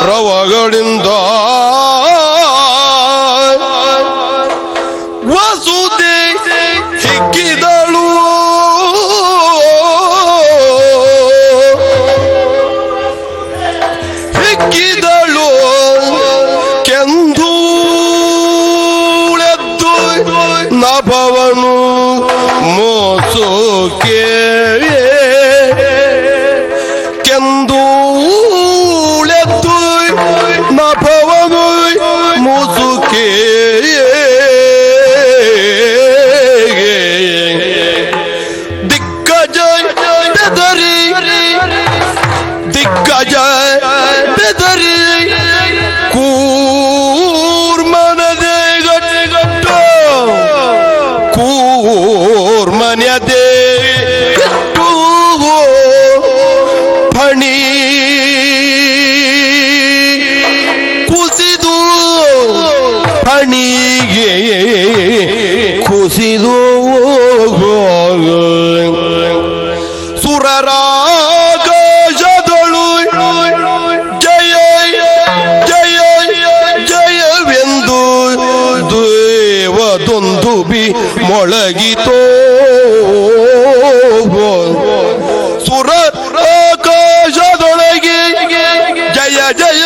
ರವಗಳಿಂದ ವಸುದೆ ಹಿಕ್ಕಿದಳು. ಹಿಕ್ಕಿದಳು ಕೆಂದೂಳೆದ್ದು ನಭವನು ಮೋಸೋಕೆ. ಕೆಂದೂಳೆದ್ದು ನಭವನು ಮುಸುಕೆ. ದಿಗ್ಗಜ ಬೆದರಿ ದಿಗ್ಗಜ ಬೆದರಿ ಕೂರ್ಮನದೇ ಗಟ್ಟು ಕೂರ್ಮನ್ಯದೇ ಗಟ್ಟು ಫಣಿ ಕುಸಿದು ಫಣಿಗೆ ಕುಸಿದು ಸುರರಾಗದಳು ಜಯ ಜಯ ಜಯವೆಂದು ದೇವದೊಂದುಬಿ ಮೊಳಗಿತೋ. ಸುರರಾಕಾಶದೊಳಗೆ ಜಯ ಜಯ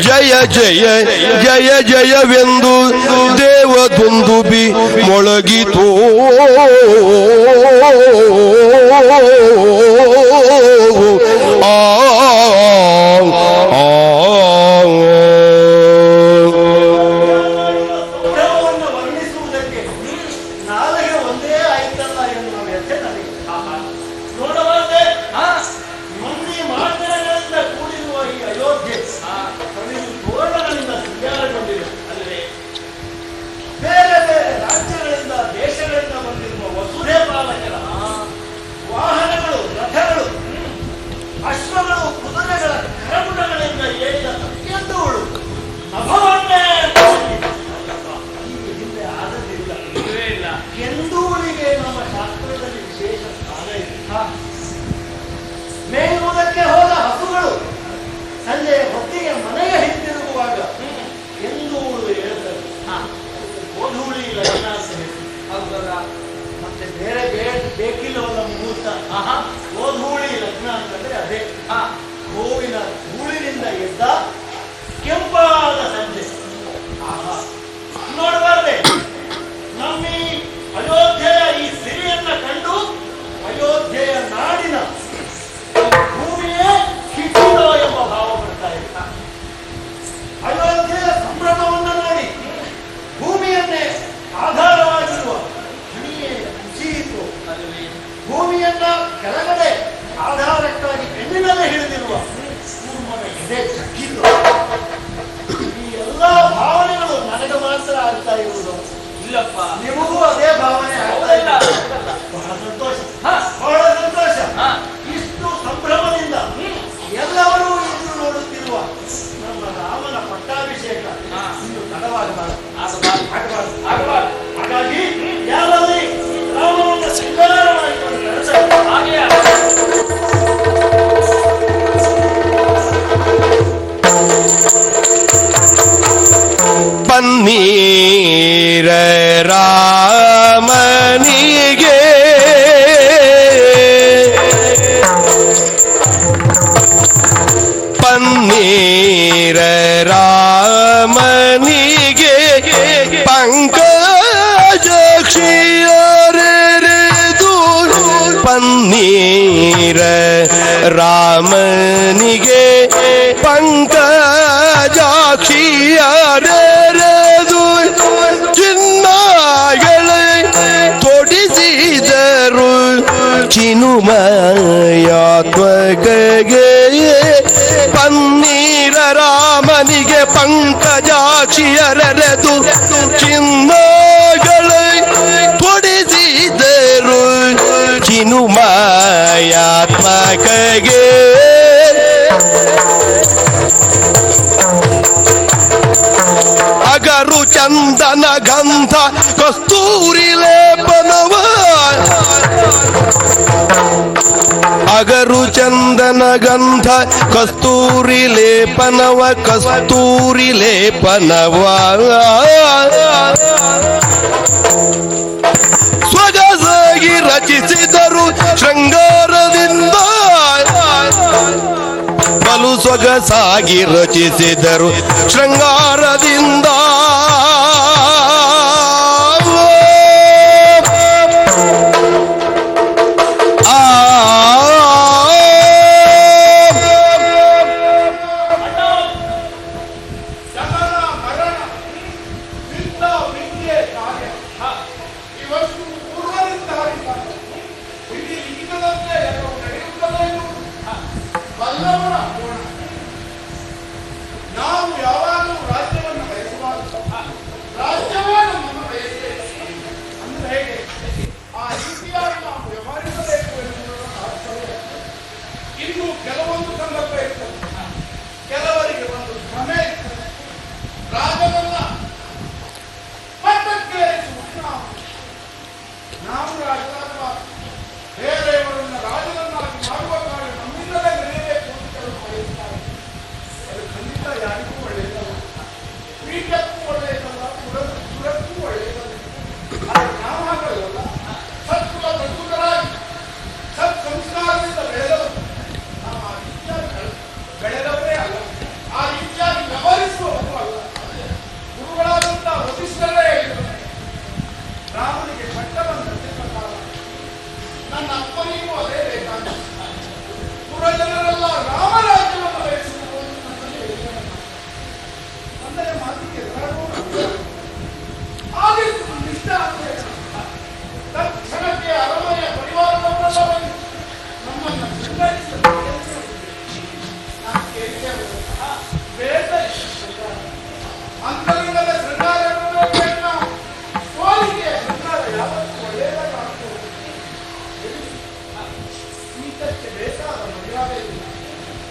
ಜಯ ಜಯ ಜಯ ಜಯವೆಂದು ದೇವದೊಂದುಬಿ ಮೊಳಗಿತೋ. ಆ ಮೇಯುವುದಕ್ಕೆ ಹೋದ ಹಸುಗಳು ಸಂಜೆ ಹೊತ್ತಿಗೆ ಮನೆಗೆ ಹಿಂತಿರುಗುವಾಗ ಎಂದೂಳು ಹೇಳ್ತಾರೆ. ಗೋಧೂಳಿ ಲಗ್ನ ಅಂತ ಹೇಳಿ ಮತ್ತೆ ಬೇರೆ ಬೇಕಿಲ್ಲವಲ್ಲ ಮುಹೂರ್ತ. ಗೋಧೂಳಿ ಲಗ್ನ ಅಂತಂದ್ರೆ ಅದೇ ಗೋವಿನ ಧೂಳಿನಿಂದ ಎದ್ದ ಕೆಂಪಾದ ಸಂಜೆ. ನೋಡಬಾರ್ದೆ ನಮ್ಮ ಅಯೋಧ್ಯೆಯ ಈ ಸಿರಿಯನ್ನ ಕಂಡು ಅಯೋಧ್ಯೆಯ ನಾಡಿನ ಭೂಮಿಯೇ ಕಿಟ್ಟಿದೋ ಎಂಬ ಭಾವ ಬರ್ತಾ ಇದೆ. ಅಯೋಧ್ಯೆಯ ಸಂಭ್ರಮವನ್ನು ನೋಡಿ ಭೂಮಿಯನ್ನೇ ಆಧಾರವಾಗಿರುವ ಹಣಿಯೇ ಕುಸಿಯಿತು. ಭೂಮಿಯನ್ನ ಕೆಳಗಡೆ ಆಧಾರಕ್ಕಾಗಿ ಬೆನ್ನಿನಲ್ಲೇ ಹಿಡಿದಿರುವ ಕೂರ್ಮನ ಎದೆ ಚಕ್ಕಿತು. ಈ ಎಲ್ಲಾ ಭಾವನೆಗಳು ನನಗೆ ಮಾತ್ರ ಆಗ್ತಾ ಇರುವುದು. ಇಲ್ಲಪ್ಪ, ನಿಮಗೂ ಅದೇ ಭಾವನೆ ಆಗ್ತಾ ಇಲ್ಲ. ಬಹಳ ಸಂತೋಷ, ಬಹಳ ಸಂತೋಷ. ಇಷ್ಟು ಸಂಭ್ರಮದಿಂದ ಎಲ್ಲವರೂ ಇಂದು ನೋಡುತ್ತಿರುವ ನಮ್ಮ ರಾಮನ ಪಟ್ಟಾಭಿಷೇಕ ಇಂದು ತಡವಾಗಬಾರದು. ಹಾಗಾಗಿ ಯಾರಲ್ಲಿ ರಾಮನನ್ನು ಸಿಂಗಾರ ಮಾಡಿಕೊಂಡು ಹಾಗೆಯೇ ಪನ್ನೀರ ರಾಮನಿಗೆ ಪನ್ನೀರ ರಾಮನಿಗೆ ಪಂಕಜಕ್ಷಿಯರೆದು ಪನ್ನೀರ ರಾಮನಿಗೆ ಪಂಕಜಾಕ್ಷಿಯರೆದು ಚಿನ್ನಾಗಳೆ ತೊಡಿಸಿದರು ಚಿನುಮಯಾತ್ಮಕಗೆ ಪನ್ನೀರ ರಾಮನಿಗೆ ಪಂಕಜಾಕ್ಷಿಯರೆದು ಚಿನ್ನಗಳೇ ತೊಡಿಸಿದರು ಚಿನುಮಯಾತ್ಮಕಗೆ ಅಗರು ಚಂದನ ಗಂಧ ಕಸ್ತೂರಿ ಲೇಪನವ ಅಗರು ಚಂದನ ಗಂಧ ಕಸ್ತೂರಿ ಲೇಪನವ ಕಸ್ತೂರಿ ಲೇಪನವ ಸೊಗಸಾಗಿ ರಚಿಸಿದರು ಶೃಂಗಾರದಿಂದ ಬಲು ಸೊಗಸಾಗಿ ರಚಿಸಿದರು ಶೃಂಗಾರದಿಂದ ಕೆಲವೊಂದು ಸಂದರ್ಭ ಇರ್ತದೆ, ಕೆಲವರಿಗೆ ಒಂದು ಭ್ರಮೆ ಇರ್ತದೆ. ರಾಜನನ್ನ ಮಟ್ಟಕ್ಕೆ ನಾವು ರಾಜರಾಗ ಬೇರೆಯವರನ್ನ ರಾಜನನ್ನಾಗಿ ಮಾಡುವ ಕಾರ್ಯ ನಮ್ಮಿಂದಲೇ ನಡೆಯಬೇಕು ಅಂತ ಕೆಲವು ಬಯಸ್ತಾರೆ. ಅದು ಖಂಡಿತ ಯಾರಿಗೂ ಒಳ್ಳೆಯದಲ್ಲ, ಪೀಠಕ್ಕೂ ಒಳ್ಳೆಯದಲ್ಲ, ಸುರಕ್ಕೂ ಒಳ್ಳೆಯದಲ್ಲ. ಆದರೆ ನಾವು ಹಾಗಲ್ಲ, ಸತ್ಕುಲ ಪ್ರಸ್ತುತರಾಗಿ ಸತ್ ಸಂಸ್ಕಾರದಿಂದ ಬೆಳೆದವರು ಬೆಳೆದವರೇ ಅಲ್ಲ, ಆ ರೀತಿಯಾಗಿ ವ್ಯವಹರಿಸುವವರು ಅಲ್ಲ. ಗುರುಗಳಾದಂಥ ವಸಿಷ್ಠರೇ ಹೇಳಿದರು, ರಾಮನಿಗೆ ಪಟ್ಟ ಬಂದಂತೆ ಪ್ರಕಾರ ನನ್ನ ಅಪ್ಪನಿಗೂ ಅದೇ ಬೇಕಾದ ಪುರಜನರೆಲ್ಲ ರಾಮರಾಜ್ಯವನ್ನು ಬಯಸುವುದು ನನ್ನಲ್ಲಿ ಹೇಳಿದರು. ಅಂದರೆ ಮಾತಿಗೆ ಎಲ್ಲರೂ ಆಗಿತ್ತು ನಿಷ್ಠ ಅಂತ ತಕ್ಷಣಕ್ಕೆ ಅರಮನೆಯ ಪರಿವಾರದವರೆಲ್ಲ ಬಂದು ನಮ್ಮನ್ನು ಶೃಂಗರಿಸಲು ಅಂತರಂಗದ ಶೃಂಗಾರ ಸೋಲಿಕೆಯ ಶೃಂಗಾರ ಯಾವತ್ತೂ ಒಳ್ಳೆಯದಾಗಿ ಆಗ್ತದೆ. ಈತಕ್ಕೆ ಬೇಕಾದ ಮರ್ಯಾದೆ ಇಲ್ಲ.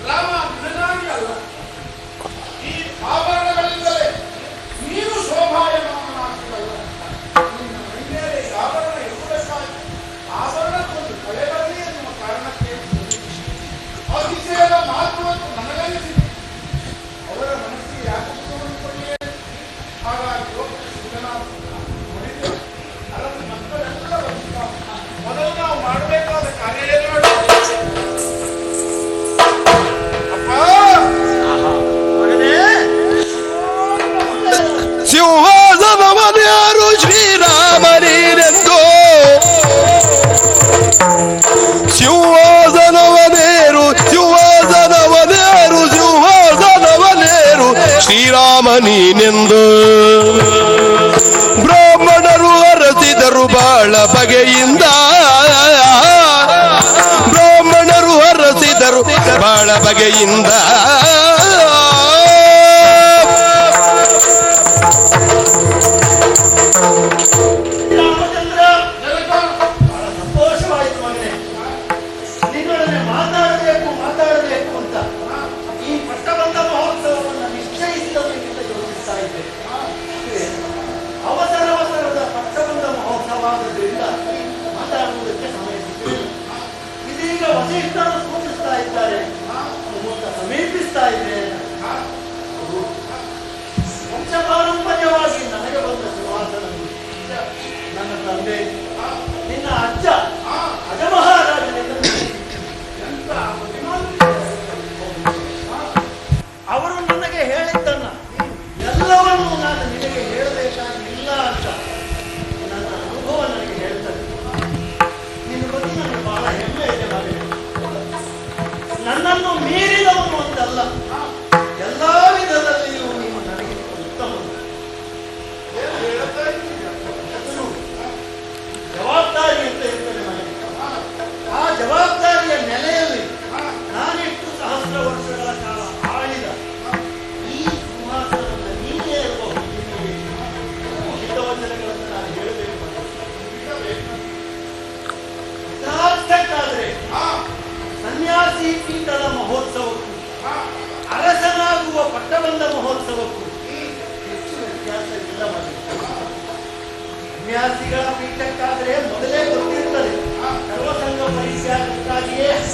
ರಾಮ ನಿನಗಾಗಿ ಅಲ್ಲ, ಈ ಆಭರಣಗಳಿಂದಲೇ ನೀನು ಶೋಭಾಯಮಾನನಾಗ್ತಿರಲ್ಲ. ನಿನ್ನ ಮೈಮೇಲೆ ಆಭರಣ ಇರುವುದಕ್ಕಾಗಿ ಆಭರಣಕ್ಕೊಂದು ಕಳೆ ಬರಲಿ ಎನ್ನುವ ಕಾರಣಕ್ಕೆ ಅತಿಶಯದ ಮಾತುವನ್ನು ನನಗನ್ನಿಸಿದೆ. ಅವರ ಮನಸ್ಸಿಗೆ ಯಾಕೆ ಕೊಟ್ಟಿದೆ? ಹಾಗಾಗಿ ನೋಡಿದೆ ಅದನ್ನು ಮಕ್ಕಳೆಲ್ಲ ಮೊದಲು ನಾವು ಮಾಡಬೇಕಾದ ಕಾರ್ಯ ಏನು ನೋಡಿ ಅಪ್ಪ ಸಿಂಹಾಸನವನ್ಯಾರು ಶ್ರೀರಾಮನೀನೆಂದು ಸಿಂಹಾಸನವನೇರು ಸಿಂಹಾಸನವನೇರು ಸಿಂಹಾಸನವನೇರು ಶ್ರೀರಾಮನೀನೆಂದು ಬ್ರಾಹ್ಮಣರು ಹರಸಿದರು ಬಾಳ ಬಗೆಯಿಂದ ಬ್ರಾಹ್ಮಣರು ಹರಸಿದರು ಬಾಳ ಬಗೆಯಿಂದ ರಾಮಚಂದ್ರ ಬಹಳ ಸಂತೋಷವಾಯಿತು ಮಗನೇ, ನಿನ್ನೊಡನೆ ಮಾತಾಡಬೇಕು ಅಂತ ಈ ಪಟ್ಟಬಂಧ ಮಹೋತ್ಸವವನ್ನು ನಿಶ್ಚಯಿಸಿದವರಿಗಿಂತ ಯೋಚಿಸ್ತಾ ಇದ್ದೆ. ಅವಸರದ ಪಟ್ಟಬಂಧ ಮಹೋತ್ಸವ ಆದ್ರಿಂದ ಮಾತಾಡುವುದಕ್ಕೆ ಸಮಯ ಸಿಕ್ಕಿಲ್ಲ. ಇದೀಗ ವಸಿಷ್ಠರು ಸೂಚಿಸ್ತಾ ಇದ್ದಾರೆ, ಮುಹೂರ್ತ ಸಮೀಪಿಸ್ತಾ ಇದೆ. ವಂಶಪಾರಂಪರ್ಯವಾಗಿ ನನಗೆ ಬಂದ ಸುವಾಸನ ನನ್ನ ತಂದೆ ನಿನ್ನ ಅಜ್ಜ ಅಜಮಹಾರಾಜನಿಂದ ಅವರು ನನಗೆ ಹೇಳಿದ್ದನ್ನ ಎಲ್ಲವನ್ನೂ ನಾನು ನಿನಗೆ ಹೇಳಬೇಕಾಗಿಲ್ಲ ಅಂತ ನನ್ನ ಅನುಭವ ನನಗೆ ಹೇಳ್ತದೆ. ನಿನ್ನ ಬಗ್ಗೆ ನನಗೆ ಬಹಳ ಹೆಮ್ಮೆ ಇದೆ ಮಗನೇ. ನನ್ನನ್ನು ಮೀರಿದವನು ಅಂತಲ್ಲ, ಎಲ್ಲಾ ವಿಧದಲ್ಲಿಯೂ ನೀನು ನನಗೆ ಉತ್ತಮ.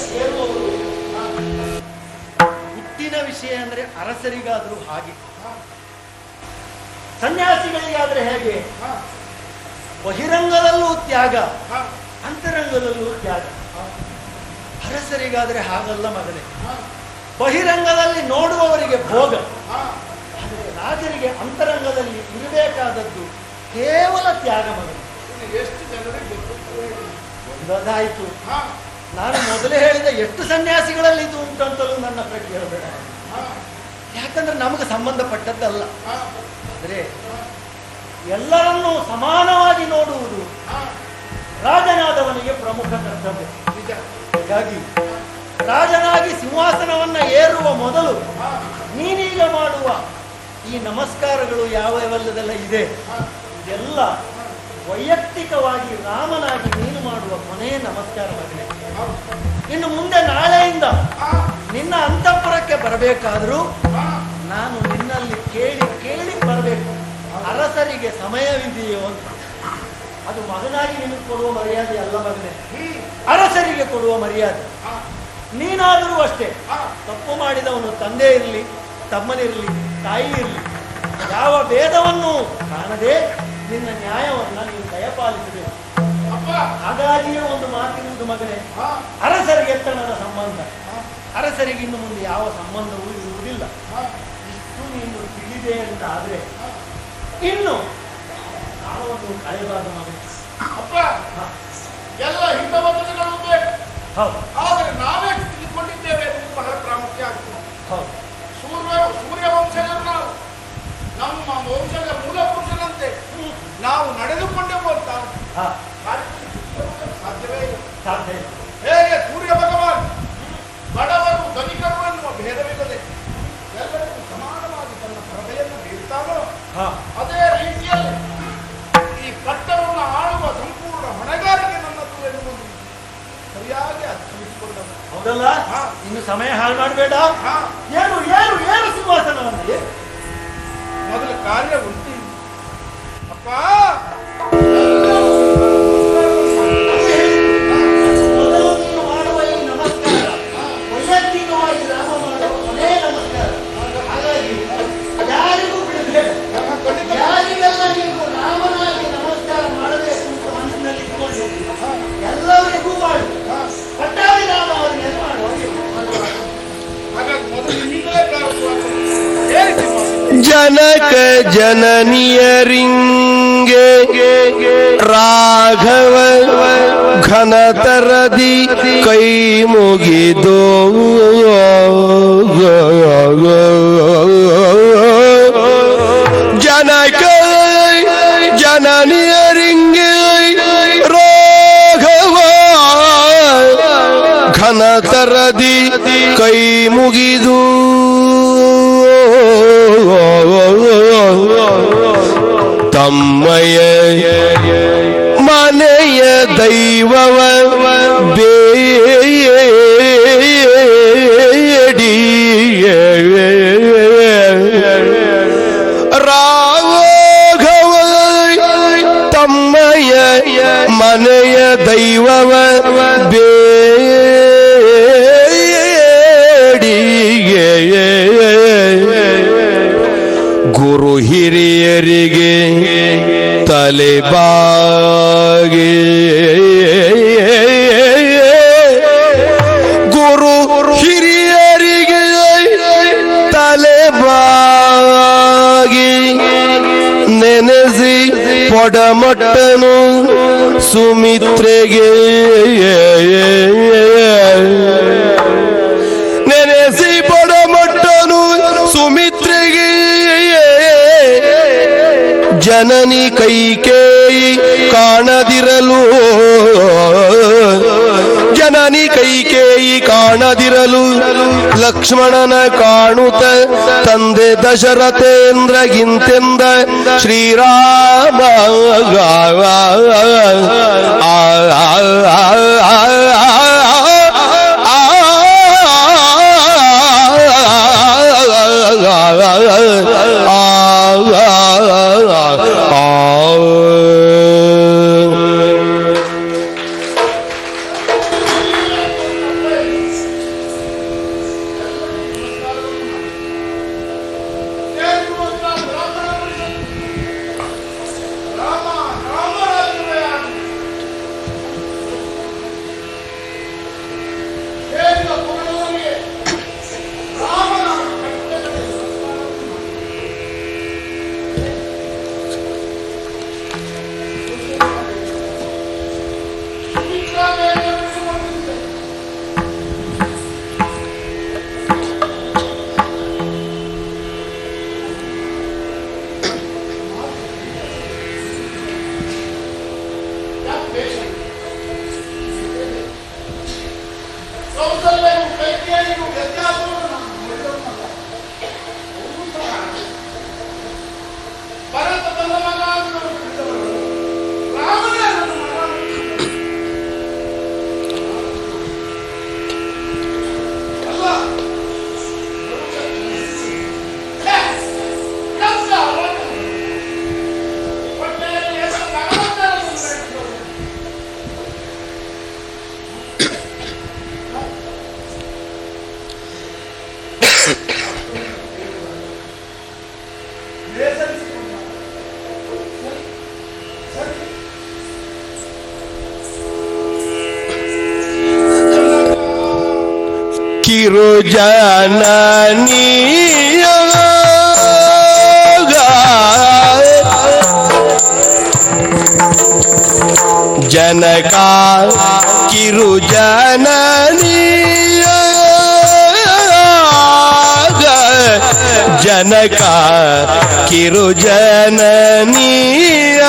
ಸೇರುವವರು ಹುಟ್ಟಿನ ವಿಷಯ ಅಂದ್ರೆ ಅರಸರಿಗಾದರೂ ಹಾಗೆ, ಸನ್ಯಾಸಿಗಳಿಗಾದ್ರೆ ಹೇಗೆ? ಬಹಿರಂಗದಲ್ಲೂ ತ್ಯಾಗ, ಅಂತರಂಗದಲ್ಲೂ ತ್ಯಾಗ. ಅರಸರಿಗಾದ್ರೆ ಹಾಗಲ್ಲ ಮಗನೇ. ಬಹಿರಂಗದಲ್ಲಿ ನೋಡುವವರಿಗೆ ಭೋಗ, ಆದರೆ ರಾಜರಿಗೆ ಅಂತರಂಗದಲ್ಲಿ ಇರಬೇಕಾದದ್ದು ಕೇವಲ ತ್ಯಾಗ ಮಗನೇ. ಎಷ್ಟು ಜನರಿಗೆ ಒಂದಾಯ್ತು. ನಾನು ಮೊದಲೇ ಹೇಳಿದ ಎಷ್ಟು ಸನ್ಯಾಸಿಗಳಲ್ಲಿ ಇದು ಉಂಟಂತಲೂ ನನ್ನ ಹತ್ರ ಕೇಳಬೇಡ. ಯಾಕಂದ್ರೆ ನಮಗೆ ಸಂಬಂಧಪಟ್ಟದ್ದಲ್ಲ. ಆದರೆ ಎಲ್ಲರನ್ನೂ ಸಮಾನವಾಗಿ ನೋಡುವುದು ರಾಜನಾದವನಿಗೆ ಪ್ರಮುಖ ಕರ್ತವ್ಯ. ಹೀಗಾಗಿ ರಾಜನಾಗಿ ಸಿಂಹಾಸನವನ್ನ ಏರುವ ಮೊದಲು ನೀನೀಗ ಮಾಡುವ ಈ ನಮಸ್ಕಾರಗಳು ಯಾವೆಲ್ಲದೆಲ್ಲ ಇದೆ, ಇದೆಲ್ಲ ವೈಯಕ್ತಿಕವಾಗಿ ರಾಮನಾಗಿ ನೀನು ಮಾಡುವ ಕೊನೆಯ ನಮಸ್ಕಾರ ಮಗನೇ. ಇನ್ನು ಮುಂದೆ ನಾಳೆಯಿಂದ ನಿನ್ನ ಅಂತಃಪುರಕ್ಕೆ ಬರಬೇಕಾದರೂ ನಾನು ನಿನ್ನಲ್ಲಿ ಕೇಳಿ ಕೇಳಿ ಬರಬೇಕು. ಅರಸರಿಗೆ ಸಮಯವಿದೆಯೋ ಅಂತ. ಅದು ಮಗನಾಗಿ ನಿನಗೆ ಕೊಡುವ ಮರ್ಯಾದೆ ಅಲ್ಲ ಮಗನೇ, ಅರಸರಿಗೆ ಕೊಡುವ ಮರ್ಯಾದೆ. ನೀನಾದರೂ ಅಷ್ಟೇ, ತಪ್ಪು ಮಾಡಿದವನು ತಂದೆ ಇರಲಿ, ತಮ್ಮನಿರಲಿ, ತಾಯಿ ಇರಲಿ, ಯಾವ ಭೇದವನ್ನು ಕಾಣದೆ ನಿನ್ನ ನ್ಯಾಯವನ್ನ ನೀನು ದಯಪಾಲಿಸಬೇಕು. ಹಾಗಾಗಿಯೇ ಒಂದು ಮಾತಿರುವುದು ಮಗನೇ, ಅರಸರಿಗೆ ತನ್ನದ ಸಂಬಂಧ, ಅರಸರಿಗೆ ಇನ್ನು ಮುಂದೆ ಯಾವ ಸಂಬಂಧವೂ ಇರುವುದಿಲ್ಲ. ಇಷ್ಟು ನೀನು ತಿಳಿದೆ ಅಂತ ಆದ್ರೆ ಇನ್ನು ಕಾಲವನ್ನು ಕಳೆಯಬಾರದು ಮಗನೇ. ಅಪ್ಪ, ಎಲ್ಲ ಹಿತವಚನಗಳು ಬೇಕು. ಹೌದು ಆದರೆ ನಾವೇ ತಿಳಿದುಕೊಂಡಿದ್ದೇವೆ ಎಂದು ಬಹಳ ಪ್ರಾಮುಖ್ಯ ಆಗ್ತದೆ. ಹೌದು, ಸೂರ್ಯ ವಂಶಜರು ನಾವು, ನಮ್ಮ ವಂಶದ ಮೂಲ ಪುರುಷನಂತೆ ನಾವು ನಡೆದುಕೊಂಡೆವು ಅಂತ ಸಾಧ್ಯವೇ ಇಲ್ಲ. ಸಾಧ್ಯ ಇಲ್ಲ. ಹೇಗೆ ಸೂರ್ಯ ಭಗವಾನ್ ಬಡವರು ಧನಿಕರು ಎನ್ನುವ ಭೇದವಿಲ್ಲದೆ ಎಲ್ಲರಿಗೂ ಸಮಾನವಾಗಿ ತನ್ನ ಪ್ರಭೆಯನ್ನು ಬೀರ್ತಾನೋ, ಅದೇ ರೀತಿಯಲ್ಲಿ ಈ ಪಟ್ಟಣವನ್ನು ಆಳುವ ಸಂಪೂರ್ಣ ಹೊಣೆಗಾರಿಕೆ ನನ್ನದು ಎನ್ನುವುದು ಸರಿಯಾಗಿ ಅರ್ಥವಿಸಿಕೊಂಡನು. ಹೌದಲ್ಲ? ಇನ್ನು ಸಮಯ ಹಾಳು ಮಾಡಬೇಡ. ಏನು ಏನು ಏನು ಸಿಂಹಾಸನವನ್ನೇ ಮೊದಲ ಕಾರ್ಯ ಉಂಟು. ಅಪ್ಪ, ಮೊದಲು ನೀನು ಮಾಡುವ ಈ ನಮಸ್ಕಾರ ವೈಯಕ್ತಿಕವಾಗಿ ರಾಮ ಮಾಡುವ ಕೊನೆ ನಮಸ್ಕಾರ. ಹಾಗಾಗಿ ಯಾರಿಗೂ ಬಿಡಬೇಡ. ಯಾರಿಗೆಲ್ಲ ನೀವು ರಾಮನಾಗಿ ನಮಸ್ಕಾರ ಮಾಡಬೇಕು ಅಂತ ಮನಸ್ಸಿನಲ್ಲಿ ಇಟ್ಕೊಂಡು ಎಲ್ಲರಿಗೂ ಮಾಡು. ಪಟ್ಟಾಭಿ ರಾಮ ಅವರಿಗೆ ಮಾಡುವ. ಹಾಗಾಗಿ ಮೊದಲು ನಿನ್ನದೇ ಪ್ರಾರಂಭ. ಹೇಳಿ ಜನಕ ಜನನಿಯರಿಂಗೆ ರಾಘವ ಘನತರದಿ ಕೈ ಮುಗಿದೋ ಜನಕ ಜನನಿಯರಿಂಗೆ ರಾಘವ ಘನತರದಿ ಕೈ ಮುಗಿದು ತಮ್ಮಯ ಮನೆಯ ದೈವವ ಬೇಡಿ ರಾಘವ ತಮ್ಮಯ ಮನೆಯ ದೈವವ ಬೇಡಿ ಗುರು ಹಿರಿಯರಿಗೆ ತಲೆಬಾಗಿ ಗುರು ಹಿರಿಯರಿಗೆ ತಲೆಬಾಗಿ ನೆನೆಸಿ ಪೊಡಮಟ್ಟನು ಸುಮಿತ್ರೆಗೆ ನೆನೆಸಿ ಪೊಡಮಟ್ಟನು ಸುಮಿತ್ರೆಗೆ ಜನನಿ ಕೈಕೇಯಿ ಕಾಣದಿರಲು ಜನನಿ ಕೈಕೇಯಿ ಕಾಣದಿರಲು ಲಕ್ಷ್ಮಣನ ಕಾಣುತ್ತ ತಂದೆ ದಶರಥೇಂದ್ರಗಿಂತೆಂದ ಶ್ರೀರಾಮ ಕೌಸಲ್ಯನು ಕೈಕೇಯಿಗೂ ವ್ಯತ್ಯಾಸವನ್ನು ನಾನು ನೋಡಿದವನಲ್ಲ. ಅವನು ಸಹ ಭರತ ತನ್ನ ಮಗ ಅಂತ ತಿಳಿದವರು, ರಾಮನೇ ನನ್ನ ಮಗ ಅಂತ ಅಲ್ಲ. ಕಿರು ಜನನೀಯ ಜನಕ ಕಿರು ಜನನೀಯ ಜನಕ ಕಿರು ಜನನೀಯ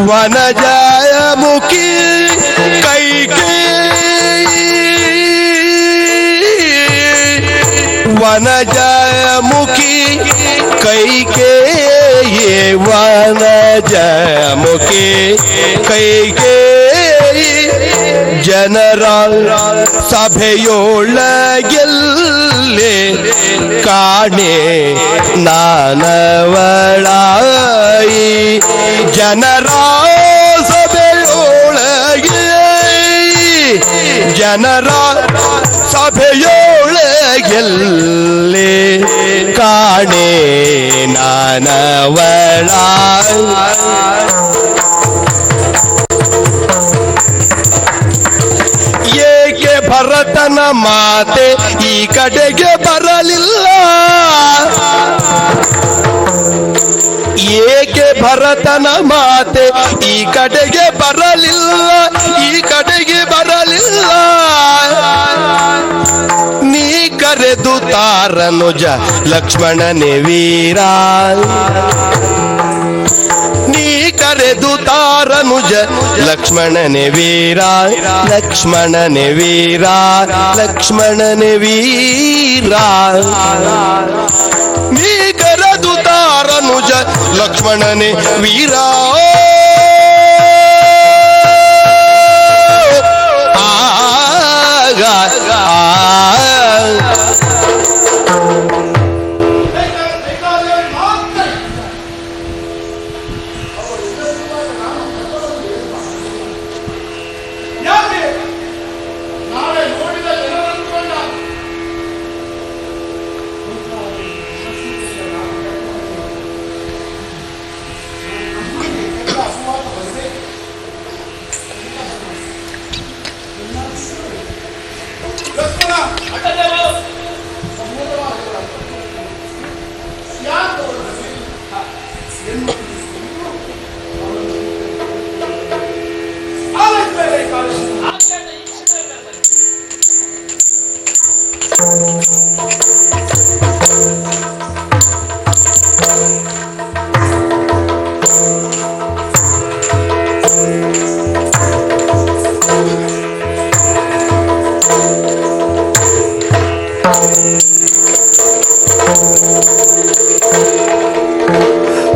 ವನಜಯ ಮುಖಿ ಕೈಕೇಯಿ ವನಜಯ ಮುಖಿ ಕೈಕೇಯಿ ವನಜಯ ಮುಖಿ ಕೈಕೇಯಿ ಜನರ ಸಭೆಯೊಳಗೆಲ್ಲೇ ಕಾಣೆ ನಾನವಳಾಯಿ ಜನರ ಸಭೆಯೊಳಗೆ ಜನರ ಸಭೆಯೊಳಗೆಲ್ಲೇ ಕಾಣೆ ನಾನವಳಾಯಿ ಏಕೆ ಭರತನ ಮಾತೆ ಈ ಕಡೆಗೆ ಬರಲಿಲ್ಲ ಏಕೆ ಭರತನ ಮಾತೆ ಈ ಕಡೆಗೆ ಬರಲಿಲ್ಲ ಈ ಕಡೆಗೆ ಬರಲಿಲ್ಲ ನೀ ಕರೆದು ತಾರನುಜ ಲಕ್ಷ್ಮಣನೇ ವೀರ ನೀ ಕರೆದು ತಾರನುಜ ಲಕ್ಷ್ಮಣನೇ ವೀರ ಲಕ್ಷ್ಮಣನೇ ವೀರ ಲಕ್ಷ್ಮಣನೇ ವೀರ ನೀ ಕರೆದು ತಾರನುಜ ಲಕ್ಷ್ಮಣನೇ ವೀರ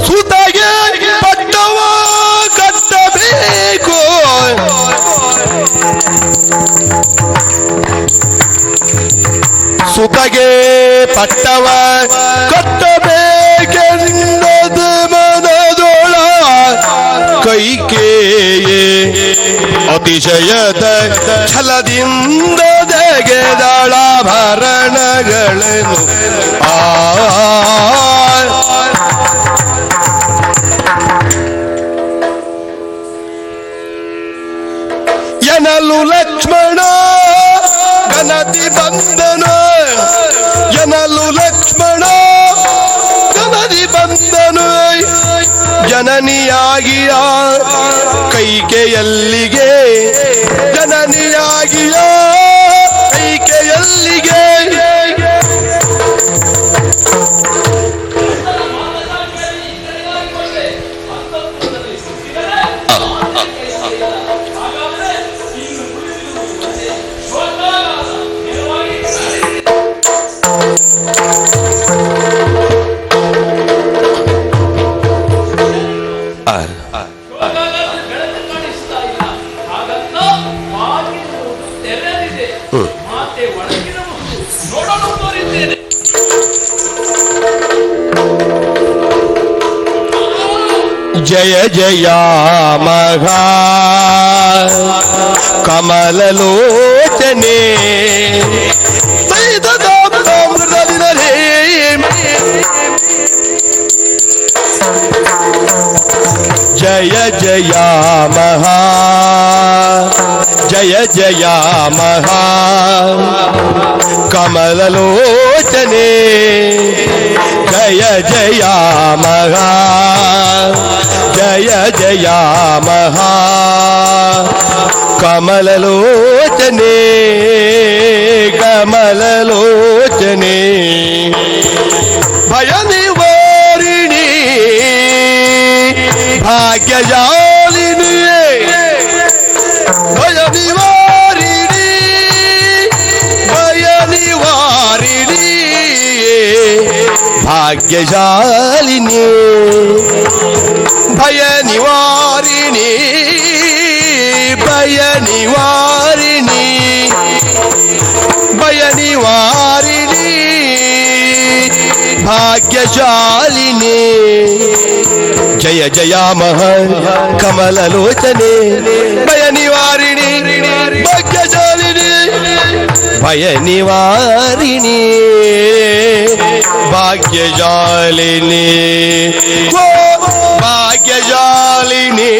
ಸುತಗೆ ಪಟ್ಟವ ಕಟ್ಟಬೇಕು ಸುತಗೆ ಪಟ್ಟವ ಕಟ್ಟಬೇಕೆಂದದ ಮನದೊಳ ಕೈಕೇಯೇ ಅತಿಶಯದ ಛಲದಿಂದ ತೆಗೆದಳಾಭರಣಗಳನ್ನು ಎನ್ನಲು ಲಕ್ಷ್ಮಣ ಗಣತಿ ಬಂದನ ಎನ್ನಲು ಲಕ್ಷ್ಮಣ ಗಣತಿ ಬಂದನು ಜನನಿಯಾಗಿಯ ಕೈಕೆಯಲ್ಲಿಗೆ ಜನನಿಯಾಗಿಯ ಕೈಕೆಯಲ್ಲಿಗೆ ಬೆಳಕು ಕಾಣಿಸ್ತಾ ಇಲ್ಲ, ಹಾಗಂತ ಬಾಗಿಲು ತೆರೆದಿದೆ. ಮಾತೆ ಒಳಗಿರಬಹುದು, ನೋಡಲು ತೋರಿದ್ದೇನೆ. ಜಯ ಜಯ ಮಘಾ ಕಮಲಲೋಚನೆ ಜಯ ಜಯ ಮಹಾ ಜಯ ಜಯ ಮಹಾ ಕಮಲಲೋಚನೆ ಜಯ ಜಯ ಮಹಾ ಜಯ ಜಯ ಮಹಾ ಕಮಲಲೋಚನೆ ಕಮಲಲೋಚನೆ ಭಯ ನಿವಾರಿಣಿ ಭಾಗ್ಯಜಾಲಿನಿ ಭಯ ನಿವಾರಿಣಿ ಭಯ ನಿವಾರಿಣಿ ಭಾಗ್ಯಶಾಲಿನಿ ಭಯ ನಿವಾರಿಣಿ ಭಯ ನಿವಾರಿಣಿ ಭಯ ನಿವಾರಿಣಿ ಭಾಗ್ಯಶಾಲಿನಿ ಜಯ ಜಯ ಮಹ ಕಮಲಲೋಚನೆ ಭಯ ನಿವಾರಿಣಿ ಭಾಗ್ಯಶಾಲಿನಿ ಭಯ ನಿವಾರಿಣಿ ಭಾಗ್ಯಶಾಲಿನಿ ಓ ಭಾಗ್ಯಶಾಲಿನಿ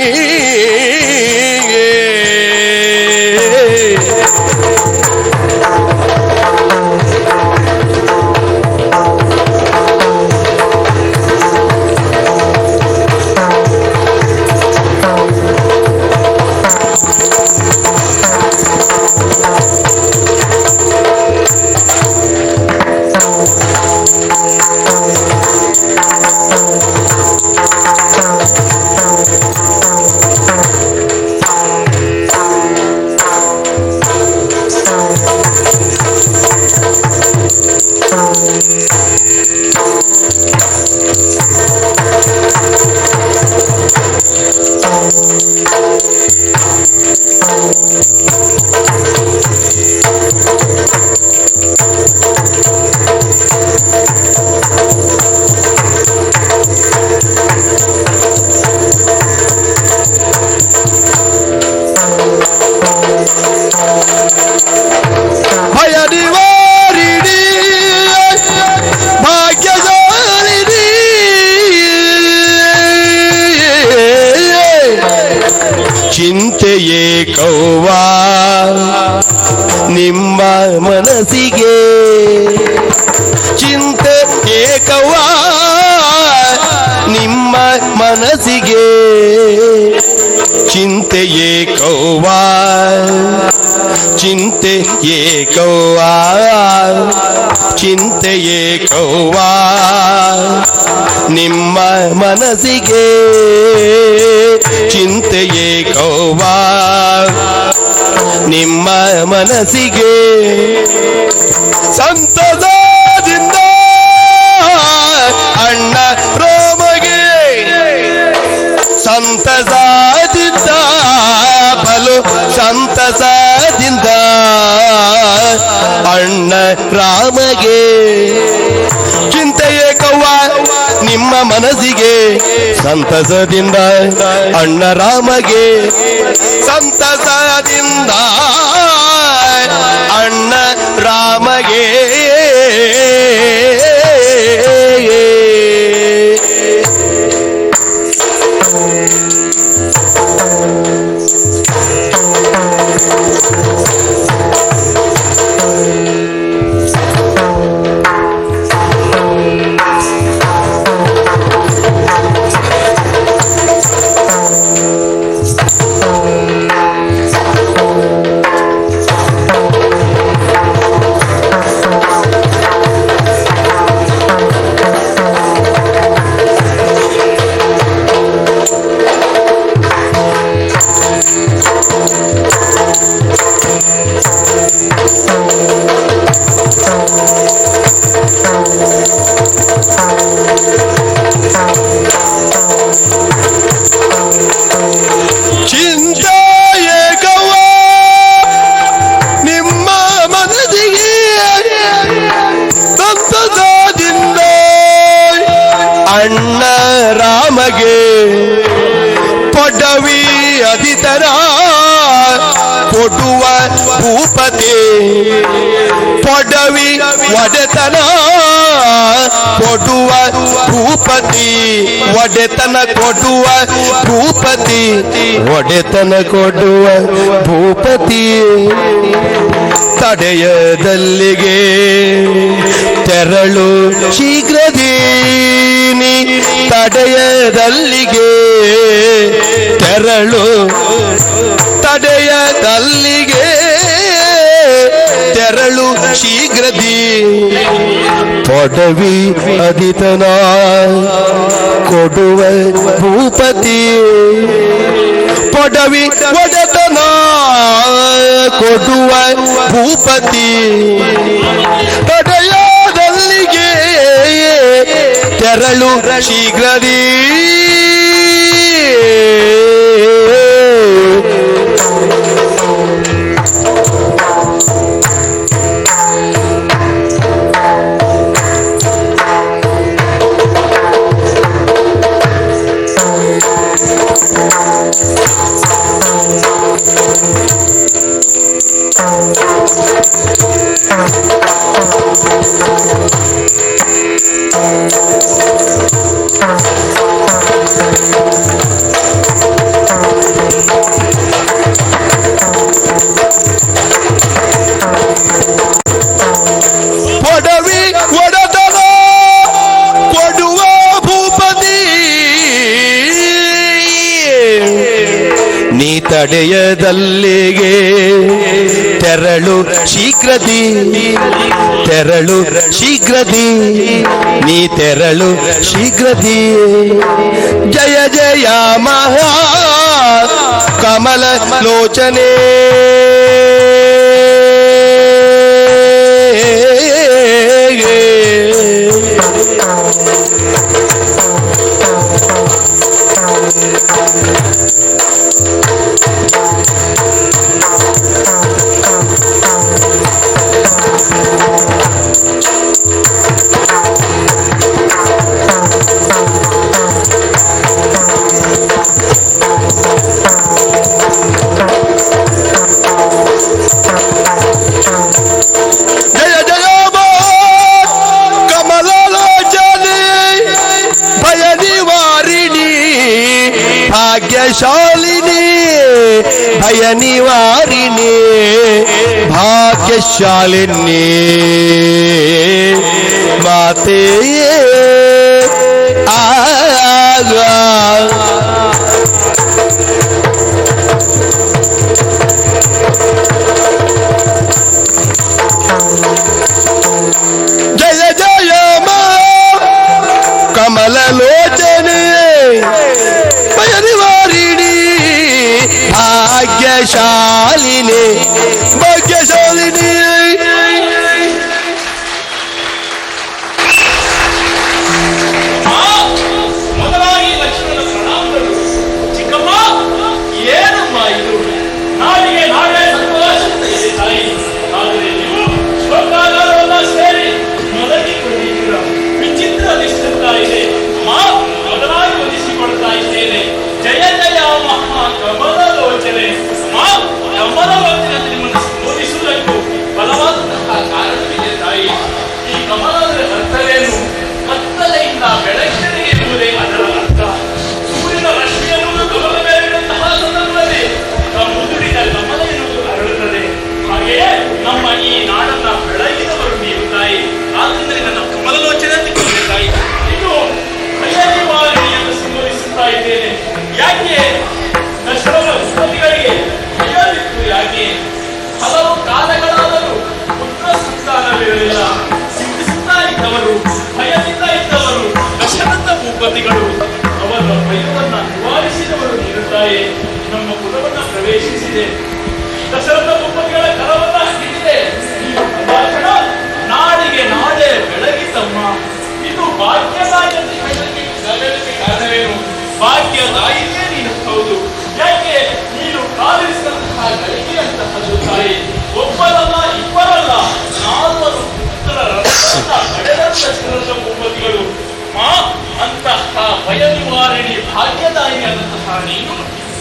ಚಿಂತೆಯೇ ಕೌವಾ ನಿಮ್ಮ ಮನಸ್ಸಿಗೆ ಚಿಂತೆ ಏಕವಾ ನಿಮ್ಮ ಮನಸ್ಸಿಗೆ ಚಿಂತೆ ಏಕವಾ ಚಿಂತೆ ಏಕವಾ ಚಿಂತೆ ಏಕವಾ ನಿಮ್ಮ ಮನಸ್ಸಿಗೆ ಚಿಂತೆ ಏಕವಾ ನಿಮ್ಮ ಮನಸ್ಸಿಗೆ ಸಂತಸದಿಂದ ಅಣ್ಣ ರಾಮಗೆ ಸಂತಸದಿಂದ ಬಲು ಸಂತಸದಿಂದ ಅಣ್ಣ ರಾಮಗೆ ಚಿಂತೆಯೇ ಕವ್ವ ನಿಮ್ಮ ಮನಸ್ಸಿಗೆ ಸಂತಸದಿಂದ ಅಣ್ಣ ರಾಮಗೆ ಸಂತಸದಿಂದ ಅಣ್ಣ ರಾಮಗೆ ರಾಮಗೆ ಪೊಡವಿ ಅಧಿತರ ಕೊಡುವ ಭೂಪತಿ ಪೊಡವಿ ಒಡೆತನ ಕೊಡುವ ಭೂಪತಿ ಒಡೆತನ ಕೊಡುವ ಭೂಪತಿ ಒಡೆತನ ಕೊಡುವ ಭೂಪತಿ ತಡೆಯದಲ್ಲಿಗೆ ತೆರಳು ಶೀಘ್ರದೀನಿ ತಡೆಯದಲ್ಲಿಗೆ ತೆರಳು ತಡೆಯದಲ್ಲಿಗೆ ತೆರಳು ಶೀಘ್ರದಿ ಪೊಡವಿ ಅಧಿತನ ಕೊಡುವ ಭೂಪತಿ ಪೊಡವಿ ಒಡೆತನ ಕೊಡುವ ಭೂಪತಿ ತಡೆಯದಲ್ಲಿಗೆ ತೆರಳು ಶೀಘ್ರದಿ ಪೊಡವಿ ಒಡೆತನ ಕೊಡುವ ಭೂಪತಿ ನೀ ತಡೆಯದಲ್ಲಿಗೆ ತೆರಳು ಶೀಘ್ರದಿ ತೆರಳು ಶೀಘ್ರದಿ ನೀ ತೆರಳು ಶೀಘ್ರದಿ ಜಯ ಜಯ ಮಹಾ ಕಮಲ ಲೋಚನೆ ಭಾಗ್ಯಶಾಲಿನಿ ಭಯ ನಿವಾರಿಣಿ ಭಾಗ್ಯಶಾಲಿನಿ ಮಾತೆ ಆಗ ಜಯ ಜಯ ಮಾ ಕಮಲ ಲೋಚನೆ ಭಯ ನಿವಾರಿಣಿ ಭಾಗ್ಯಶಾಲಿನಿ ಭಾಗ್ಯಶಾಲಿನಿ ಮೊದಲಾಗಿ ಲಕ್ಷ್ಮಣ ಪ್ರಣಾಮಗಳು. ಚಿಕ್ಕಮ್ಮ, ಏನಮ್ಮ ಇದು? ನಾಳೆಗೆ ನಾಳೆ ಸಂತೋಷ ತಾಯಿ. ಆದರೆ ನೀವು ಶೋಕಾಗಾರವನ್ನ ಸೇರಿ ಮಲಗಿಕೊಂಡಿದ್ದೀರ. ವಿಚಿತ್ರ ಅನಿಸುತ್ತಾ ಇದೆ. ಮೊದಲಾಗಿ ಒಲಿಸಿಕೊಳ್ತಾ ಇದ್ದೇನೆ. ಜಯ ಜಯ ಮಹಾ ಕಮಲ ಲೋಚನೆ. ಕಮಲ ಲೋಚನೆ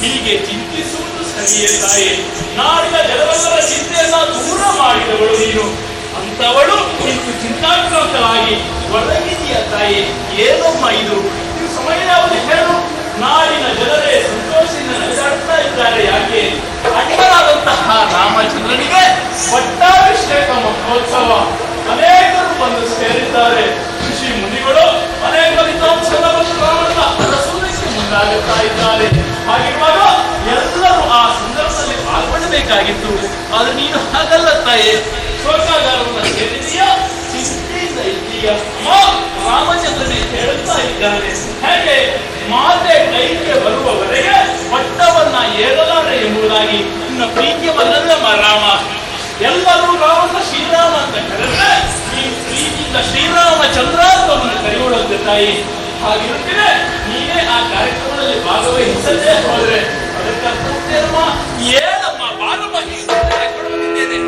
ಹೀಗೆ ಚಿಂತಿಸುವುದು ಸರಿಯೇ ತಾಯಿ. ನಾಡಿನ ಜನರೆಲ್ಲರ ಚಿಂತೆಯನ್ನ ದೂರ ಮಾಡಿದವಳು ನೀನು. ಅಂತವಳು ಇಂದು ಚಿಂತಾಕ್ರಾಂತರಾಗಿ ಒಳಗಿದೆಯ ತಾಯಿ. ಏನಮ್ಮ ಇದು ಸಮಯ ಯಾವುದು ಹೇಳು? ನಾಡಿನ ಜನರೇ ಸಂತೋಷದಿಂದ ನಡೆದಾಡ್ತಾ ಇದ್ದಾರೆ. ಯಾಕೆ? ಅಣ್ಣನಾದಂತಹ ರಾಮಚಂದ್ರನಿಗೆ ಪಟ್ಟಾಭಿಷೇಕ ಮಹೋತ್ಸವ. ಅನೇಕರು ಬಂದು ಸೇರಿದ್ದಾರೆ. ಋಷಿ ಮುನಿಗಳು ಅನೇಕ ವಿದ್ವಾಂಸರ ರಾಮನ ಅರಸುವುದಕ್ಕೆ ಮುಂದಾಗುತ್ತಾ ಇದ್ದಾರೆ. ಹಾಗಿರುವಾಗ ಎಲ್ಲರೂ ಆ ಸಂದರ್ಭದಲ್ಲಿ ಪಾಲ್ಗೊಳ್ಳಬೇಕಾಗಿತ್ತು. ಆದ್ರೆ ನೀನು ಹಾಗಲ್ಲ ತಾಯಿ. ಶೋಕಾಗಾರವನ್ನು ಸೇರಿದೆಯ, ಚಿಂತೆಯಿಂದ ಇದ್ದೀಯ. ರಾಮಚಂದ್ರನೇ ಹೇಳುತ್ತಾ ಇದ್ದಾನೆ, ಹೇಗೆ ಮಾತೆ ಕೈಗೆ ಬರುವವರೆಗೆ ಪಟ್ಟವನ್ನ ಏರಲಾರೆ ಎಂಬುದಾಗಿ. ನಿನ್ನ ಪ್ರೀತಿಯವನ್ನಲ್ಲಮ್ಮ ರಾಮ. ಎಲ್ಲರೂ ರಾಮನ ಶ್ರೀರಾಮ ಅಂತ ಕರೆದ್ರೆ ಈ ಪ್ರೀತಿಯಿಂದ ಶ್ರೀರಾಮಚಂದ್ರ ಅಂತ ಕರೆಯುವಂತೆ ತಾಯಿ. ಹಾಗಿರುತ್ತೇನೆ ನೀನೇ ಆ ಕಾರ್ಯಕ್ರಮದಲ್ಲಿ ಭಾಗವಹಿಸದೇ ಹೋದ್ರೆ ಅದಕ್ಕೆ ಏನಮ್ಮ ಬಾರಮ್ಮ ಕೊಡುತ್ತಿದ್ದೇನೆ.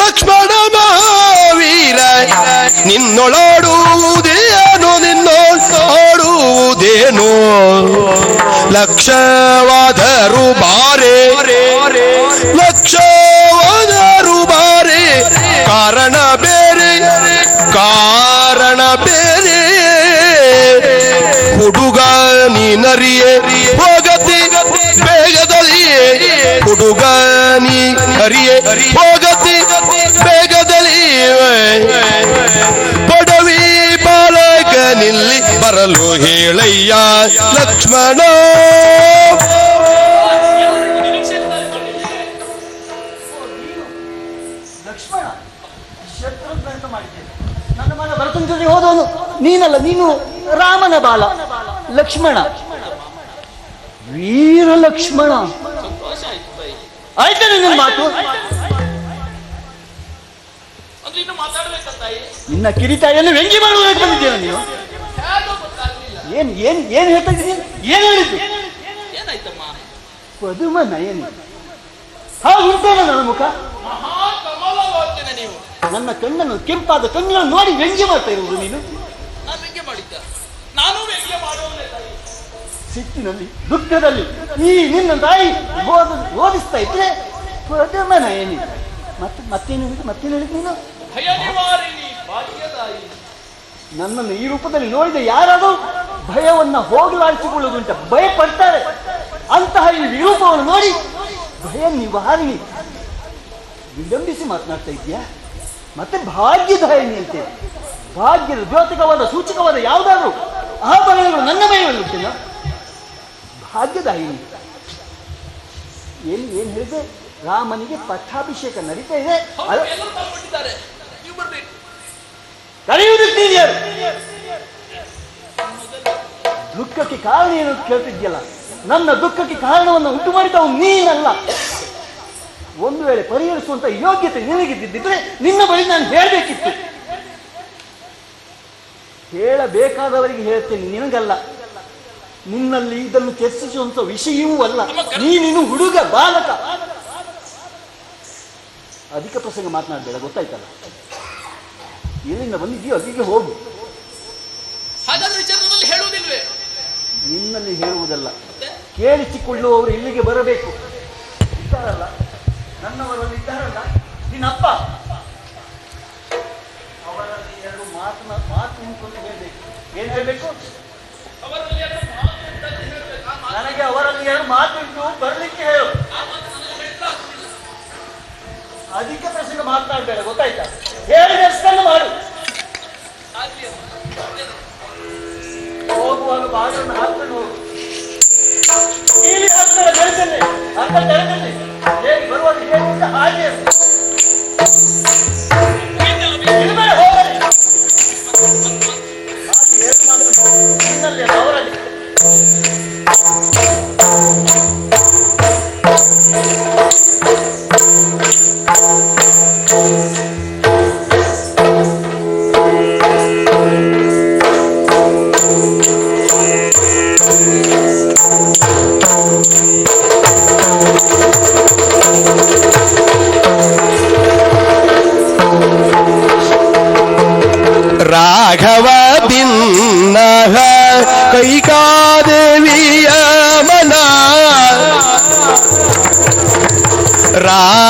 ಲಕ್ಷ್ಮಣ ಮಹಾವೀರ ನಿನ್ನೊಳಾಡುವುದೇನು ನಿನ್ನೋಡುವುದೇನು ಲಕ್ಷವಾದರು ಬಾರೆ ಲಕ್ಷವಾದರು ಬಾರೆ ಕಾರಣ ಬೇರೆ ಹುಡುಗ ನೀನರಿಯೇ ಹೋಗತಿ ಬೇಗದಲ್ಲಿಯೇ ಹುಡುಗ ನೀ ಹರಿಯೇ ಹೋಗತಿ ಬೇಗದಲ್ಲಿಯೇ ಪಡವಿ ಬಾಲಕ ನಿಲ್ಲಿ ಬರಲು ಹೇಳಯ್ಯ ಲಕ್ಷ್ಮಣ. ಲಕ್ಷ್ಮಣ ಶತ್ರುಘ್ನ ಅಂತ ಮಾಡಿದ್ದೇನೆ. ನನ್ನ ಮನ ಭರತನ ಜೊತೆ ಹೋದವನು ನೀನಲ್ಲ, ನೀನು ರಾಮನ ಬಾಲ ಲಕ್ಷ್ಮಣ, ವೀರ ಲಕ್ಷ್ಮಣ. ಆಯ್ತಾ ನಿನ್ನ ಮಾತು? ನಿನ್ನ ಕಿರಿತಾಯಿಯನ್ನು ವ್ಯಂಗ್ಯ ಮಾಡುವುದಕ್ಕೆ ಬಂದಿದ್ದೇನೆ ನೀನು. ಏನ್ ಏನ್ ಏನ್ ಹೇಳ್ತಾ ಇದ್ದೀನಿ? ಏನ್ ಹೇಳಿದ್ದು? ಪದುಮ ನಯನಿ ಹಾಗುಂಟೇನ ನನ್ನ ಮುಖ? ನನ್ನ ಕಣ್ಣನ್ನು ಕೆಂಪಾದ ಕಣ್ಣನ್ನು ನೋಡಿ ವ್ಯಂಗ್ಯ ಮಾಡ್ತಾ ಇರುವುದು ನೀನು? ಸಿಟ್ಟಿನಲ್ಲಿ ದುಃಖದಲ್ಲಿ ಈ ನಿನ್ನ ತಾಯಿ ಓದಿಸ್ತಾ ಇದ್ರೆ ಪದುಮ ನಯನಿ. ಮತ್ತೇನು ಹೇಳಿದ್ ನೀನು? ನನ್ನನ್ನು ಈ ರೂಪದಲ್ಲಿ ನೋಡಿದ ಯಾರಾದರೂ ಭಯವನ್ನ ಹೋಗಲಾಡಿಸಿಕೊಳ್ಳುವುದುಂಟ, ಭಯ ಪಡ್ತಾರೆ. ಅಂತಹ ಈ ವಿರೂಪವನ್ನು ನೋಡಿ ಭಯ ನಿವಾರಣಿ ವಿಡಂಬಿಸಿ ಮಾತನಾಡ್ತಾ ಇದೆಯಾ? ಮತ್ತೆ ಭಾಗ್ಯದಾಯಿನಿ ಅಂತೆ. ಭಾಗ್ಯದ ದ್ಯೋತಕವಾದ ಸೂಚಕವಾದ ಯಾವುದಾದ್ರು ಆಭರಣಗಳು ನನ್ನ ಮೈಯಲ್ಲಿಲ್ಲ. ಭಾಗ್ಯದಾಯಿನಿ ಏನ್ ಹೇಳಿದೆ? ರಾಮನಿಗೆ ಪಟ್ಟಾಭಿಷೇಕ ನಡೀತಾ ಇದೆ. ಕರೆಯುವುದಕ್ಕೆ ದುಃಖಕ್ಕೆ ಕಾರಣ ಏನು ಕೇಳ್ತಿದ್ಯಲ್ಲ? ನನ್ನ ದುಃಖಕ್ಕೆ ಕಾರಣವನ್ನು ಉಂಟು ಮಾಡಿದವು ನೀನಲ್ಲ. ಒಂದು ವೇಳೆ ಪರಿಹರಿಸುವಂತ ಯೋಗ್ಯತೆ ನಿನಗಿದ್ದಿದ್ರೆ ನಿನ್ನ ಬಳಿ ನಾನು ಹೇಳಬೇಕಿತ್ತು. ಹೇಳಬೇಕಾದವರಿಗೆ ಹೇಳ್ತೇನೆ, ನಿನಗಲ್ಲ. ನಿನ್ನಲ್ಲಿ ಇದನ್ನು ಚರ್ಚಿಸುವಂತ ವಿಷಯವೂ ಅಲ್ಲ. ನೀನು ಹುಡುಗ ಬಾಲಕ. ಅಧಿಕ ಪ್ರಸಂಗ ಮಾತನಾಡಬೇಡ, ಗೊತ್ತಾಯ್ತಲ್ಲ? ಎಲ್ಲಿಂದ ಬಂದಿದ್ದೀಯೋ ಅಲ್ಲಿಗೆ ಹೋಗು. ಹೇಳುವುದಿಲ್ವೇ? ನಿನ್ನಲ್ಲಿ ಹೇಳುವುದಲ್ಲ, ಕೇಳಿಸಿಕೊಳ್ಳುವವರು ಇಲ್ಲಿಗೆ ಬರಬೇಕು. ಇದ್ದಾರಲ್ಲ, ನನ್ನವರಲ್ಲಿ ಇದ್ದಾರಲ್ಲ, ನಿನ್ನಪ್ಪ, ಅವರಲ್ಲಿ ಎರಡು ಮಾತು ಉಂಟು ಅಂತ ಹೇಳ್ಬೇಕು. ಏನ್ ಹೇಳ್ಬೇಕು? ನನಗೆ ಅವರಲ್ಲಿ ಎರಡು ಮಾತುಂಟು, ಬರ್ಲಿಕ್ಕೆ ಹೇಳು. ಅಧಿಕ ಪ್ರಸಂಗ ಮಾತನಾಡಬೇಡ, ಗೊತ್ತಾಯ್ತಾ? ಹೇಳಿದಷ್ಟನ್ನು ಮಾಡು. ಹೋಗುವಾಗ ಬಾಗಿಲನ್ನು ಹಾಕೊಂಡು ಹೋಗು. ಇಲ್ಲಿ ಹಾಕ್ತಾರೆ ಬೆಳೆದಲ್ಲಿ, ಅಂತ ಬೆಳೆದಲ್ಲಿ ಹೇಗೆ ಬರುವಾಗ ಹೇಗಿದ್ದ ಹಾಗೆ ಹೋಗಲಿ. ಮಾತು ಏನು ಮಾತು ನಿನ್ನಲ್ಲಿ ಅವರಲ್ಲಿ. ರಾಘವ ಭಿನ್ನ ಕೈಕಾದೇವಿಯ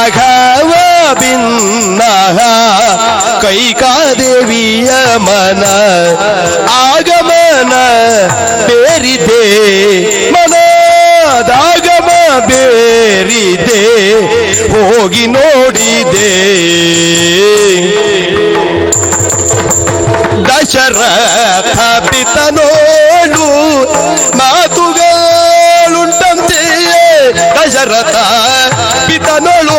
ರಾಘವ ಭಿನ್ನ ಕೈಕಾದೇವಿಯ ಮನ ಆಗಮನ ಬೇರಿದೆ ಮನದಾಗಮ ಬೇರಿದೆ ಹೋಗಿ ನೋಡಿದೆ ದಶರಥ ಪಿತನೋಳು ಮಾತುಗಳುಂಟಂತೆಯೇ ದಶರಥ ಪಿತನೋಳು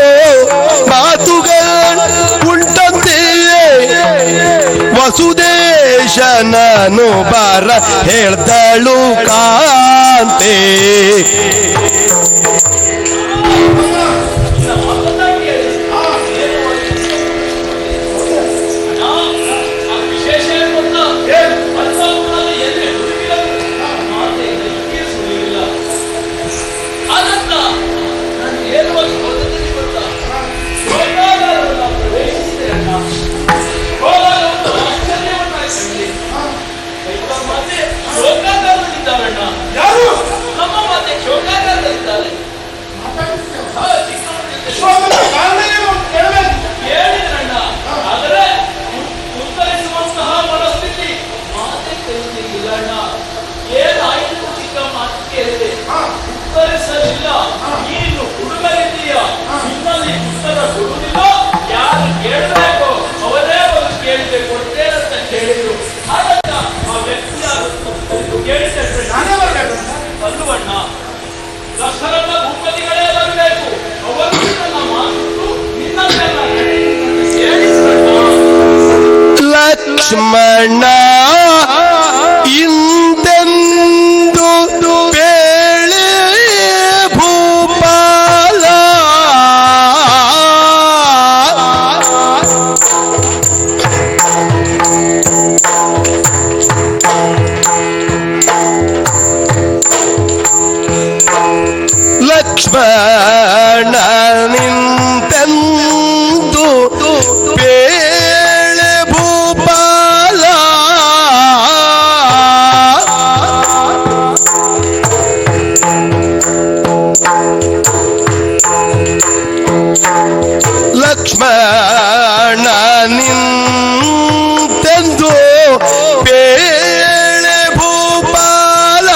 ಮಾತುಗಳುಂಟಂತೆಯೇ ವಸುದೇಶನನು ಬರ ಹೇಳ್ದಳು ಕಾಂತೆ ವಿಶೇಷ ಏನು ಗೊತ್ತಾ? ಅರ್ಥವನ್ನು ಎಲ್ಲಿ ಹುಡುಕಿದರು ಮಾತೆ ಇದಕ್ಕೆ ಸುಳಿಯಿಲ್ಲ. ಆನಂದ ನಾನು ಹೇಳುವ ಪದ್ಧತಿ ಗೊತ್ತಾ? ಲೋಕಾಗಾರವನ್ನು ಪ್ರವೇಶಿಸಿದೆ ಅಣ್ಣ. ಹೋದಾಗ ಒಂದು ಆಶ್ಚರ್ಯವನ್ನಾಗಿ ಮಾತೆ ಲೋಕಾಗಾರದಲ್ಲಿದ್ದಾರಣ್ಣ. ಯಾರು ನಮ್ಮ ಮಾತೆ ಶೋಕಾಗಾರದಲ್ಲಿದ್ದಾರೆ. ಕಾರಣ ಏನು ಅಂತ ಕೇಳಬೇಕು. ಕೇಳಿದ್ರಣ್ಣ, ಆದರೆ ಉತ್ತರಿಸುವಂತಹ ಮನಸ್ಥಿತಿ ಮಾತೆ ಕೈಲಿಲ್ಲ ಅಣ್ಣ. ಏನಾಯಿತು ಚಿಕ್ಕ ಮಾತು ಕೇಳಿದೆ, ಉತ್ತರಿಸಲಿಲ್ಲ. ನೀನು ಹುಡುಗರಿದ್ದೀಯ, ನಿನ್ನಲ್ಲಿ ಉತ್ತರ ಕೊಡುವುದಿಲ್ಲ. ಯಾರು ಕೇಳಬೇಕು ಅವರೇ ಒಂದು ಕೇಳಿದೆ ಕೊಡ್ತೇನಂತ ಕೇಳಿದ್ರು. ಹಾಗಂತ ಆ ವ್ಯಕ್ತಿ ಕೇಳಿದ್ರೆ ನಾನೇ ಬರಬೇಕು. ಅಲ್ಲವಣ್ಣ, ದಶರಥ ಭೂಪತಿಗಳೇ ಬರಬೇಕು. ಅವರು ನನ್ನ ಮಾತು ನಿನ್ನನ್ನೆಲ್ಲ ಹೇಳಿದ್ರಣ್ಣ. ಲಕ್ಷ್ಮಣ ಇಂದೆಂದು ಬೇಳೆ ಭೂಪಾಲ ಲಕ್ಷ್ಮಣ ನಿಂತೆಂದು ಬೇಳೆ ಭೂಪಾಲ ಲಕ್ಷ್ಮಣ ನಿಂತೆಂದು ಬೇಳೆ ಭೂಪಾಲ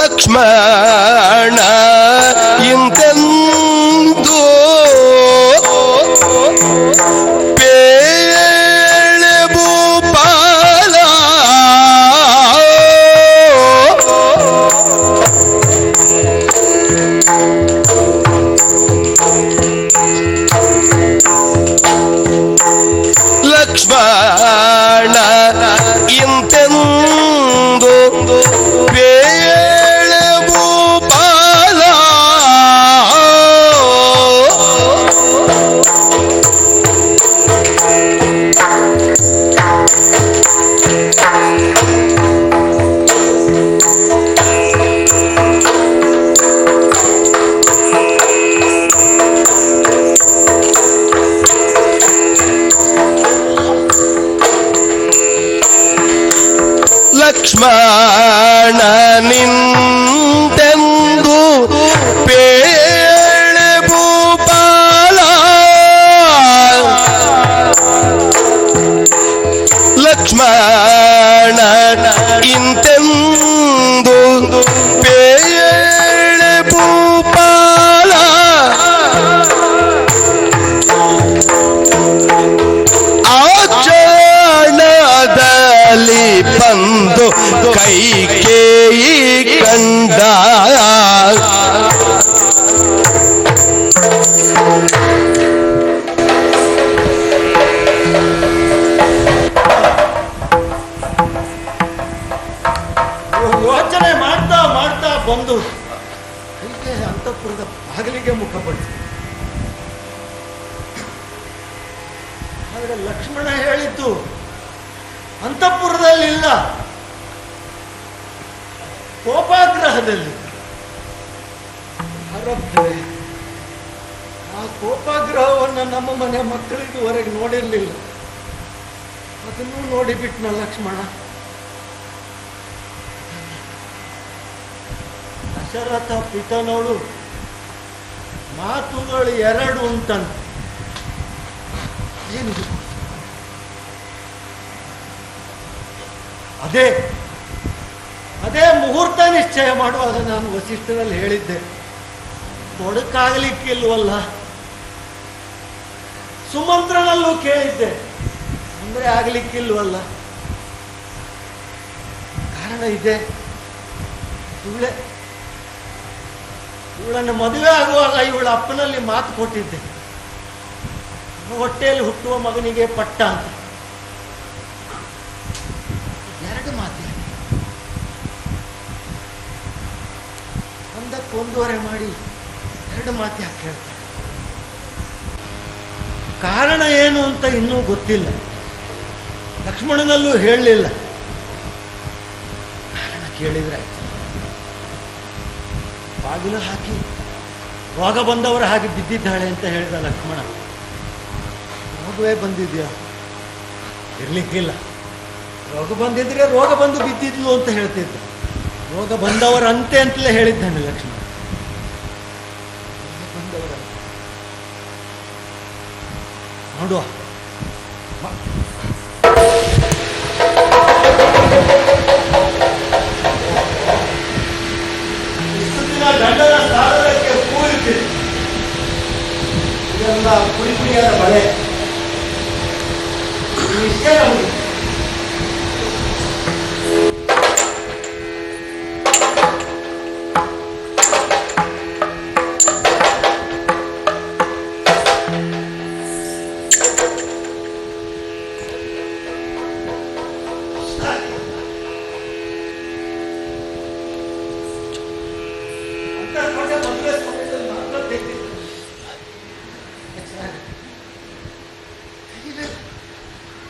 ಲಕ್ಷ್ಮಣ ಇಂತೆಂದು ಬೇಳೆ ಭೂಪಾಲ ಲಕ್ಷ್ಮಣ ಇಂತೆಂದು ಬೇಳೆ ಭೂಪಾಲ ಲಕ್ಷ್ಮಣ ನಿಂತೆಂದು ಬೇಳೆ ಭೂಪಾಲ ಲಕ್ಷ್ಮಣ ಇಂತೆಂದು ಬೇಳೆ ಭೂಪಾಲ ಆಚರಣದಲ್ಲಿ ಬಂದು ಕೈಕೇಯಿ ಕಂಡ ಯೋಚನೆ ಮಾಡ್ತಾ ಮಾಡ್ತಾ ಬಂದು ಹೀಗೆ ಅಂತಃಪುರದ ಬಾಗಿಲಿಗೆ ಮುಖ ಪಡಿಸಿ. ಆದರೆ ಲಕ್ಷ್ಮಣ ಹೇಳಿದ್ದು ಅಂತಃಪುರದಲ್ಲಿಲ್ಲ, ಕೋಪಾಗ್ರಹದಲ್ಲಿ. ಯಾರಬ್ಬೆ ಕೋಪಾಗ್ರಹವನ್ನು ನಮ್ಮ ಮನೆ ಮಕ್ಕಳು ಇದುವರೆಗೆ ನೋಡಿರಲಿಲ್ಲ. ಅದನ್ನು ನೋಡಿಬಿಟ್ನ ಲಕ್ಷ್ಮಣ. ದಶರಥ ಪಿತನೋಳು ಮಾತುಗಳು ಎರಡು ಉಂಟಂತ. ಏನಿದು? ಅದೇ ಮುಹೂರ್ತ ನಿಶ್ಚಯ ಮಾಡುವಾಗ ನಾನು ವಸಿಷ್ಠರಲ್ಲಿ ಹೇಳಿದ್ದೆ, ತೊಡಕಾಗಲಿಕ್ಕಿಲ್ವಲ್ಲ. ಸುಮಂತ್ರನಲ್ಲೂ ಕೇಳಿದ್ದೆ, ಅಂದ್ರೆ ಆಗ್ಲಿಕ್ಕಿಲ್ವಲ್ಲ. ಕಾರಣ ಇದೆ, ಇವಳನ್ನು ಮದುವೆ ಆಗುವಾಗ ಇವಳ ಅಪ್ಪನಲ್ಲಿ ಮಾತು ಕೊಟ್ಟಿದ್ದೆ, ಹೊಟ್ಟೆಯಲ್ಲಿ ಹುಟ್ಟುವ ಮಗನಿಗೆ ಪಟ್ಟ ಅಂತ. ಎರಡು ಮಾತು ಒಂದೂವರೆ ಮಾಡಿ ಎರಡು ಮಾತು ಯಾಕೆ ಹೇಳ್ತಾರೆ? ಕಾರಣ ಏನು ಅಂತ ಇನ್ನೂ ಗೊತ್ತಿಲ್ಲ. ಲಕ್ಷ್ಮಣನಲ್ಲೂ ಹೇಳಲಿಲ್ಲ. ಕಾರಣ ಕೇಳಿದ್ರೆ ಆಯ್ತು. ಬಾಗಿಲು ಹಾಕಿ ರೋಗ ಬಂದವರ ಹಾಗೆ ಬಿದ್ದಿದ್ದಾಳೆ ಅಂತ ಹೇಳಿದ ಲಕ್ಷ್ಮಣ. ರೋಗವೇ ಬಂದಿದ್ಯಾ? ಇರ್ಲಿಕ್ಕಿಲ್ಲ. ರೋಗ ಬಂದಿದ್ರೆ ರೋಗ ಬಂದು ಬಿದ್ದಿದ್ಲು ಅಂತ ಹೇಳ್ತಿದ್ದ. ರೋಗ ಬಂದವರಂತೆ ಅಂತಲೇ ಹೇಳಿದ್ದಾನೆ ಲಕ್ಷ್ಮಣ. ನೋಡುವ. ಇಷ್ಟು ದಿನ ಗಂಡನ ಸಾಧನಕ್ಕೆ ಕೂರಿಸಿ ಇದೆಲ್ಲ ಪುಡಿ ಪುಡಿಯಾದ ಬಳೆ. ಈ ವಿಷಯ ನಮಗೆ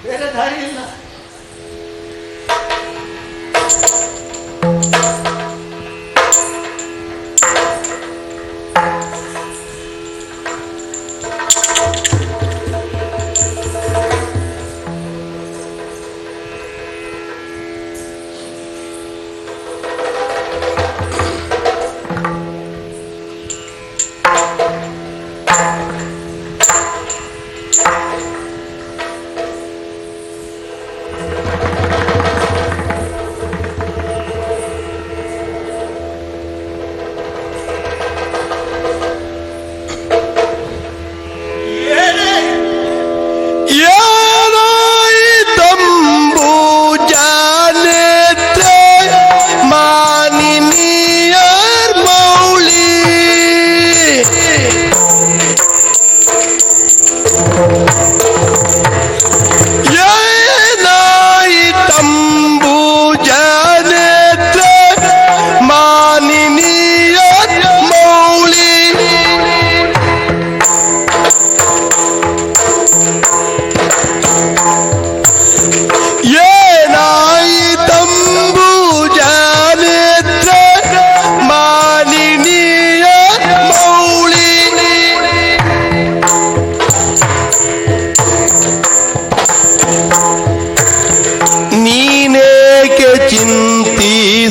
ಬೇರೆ ದಾರಿ ಇಲ್ಲ.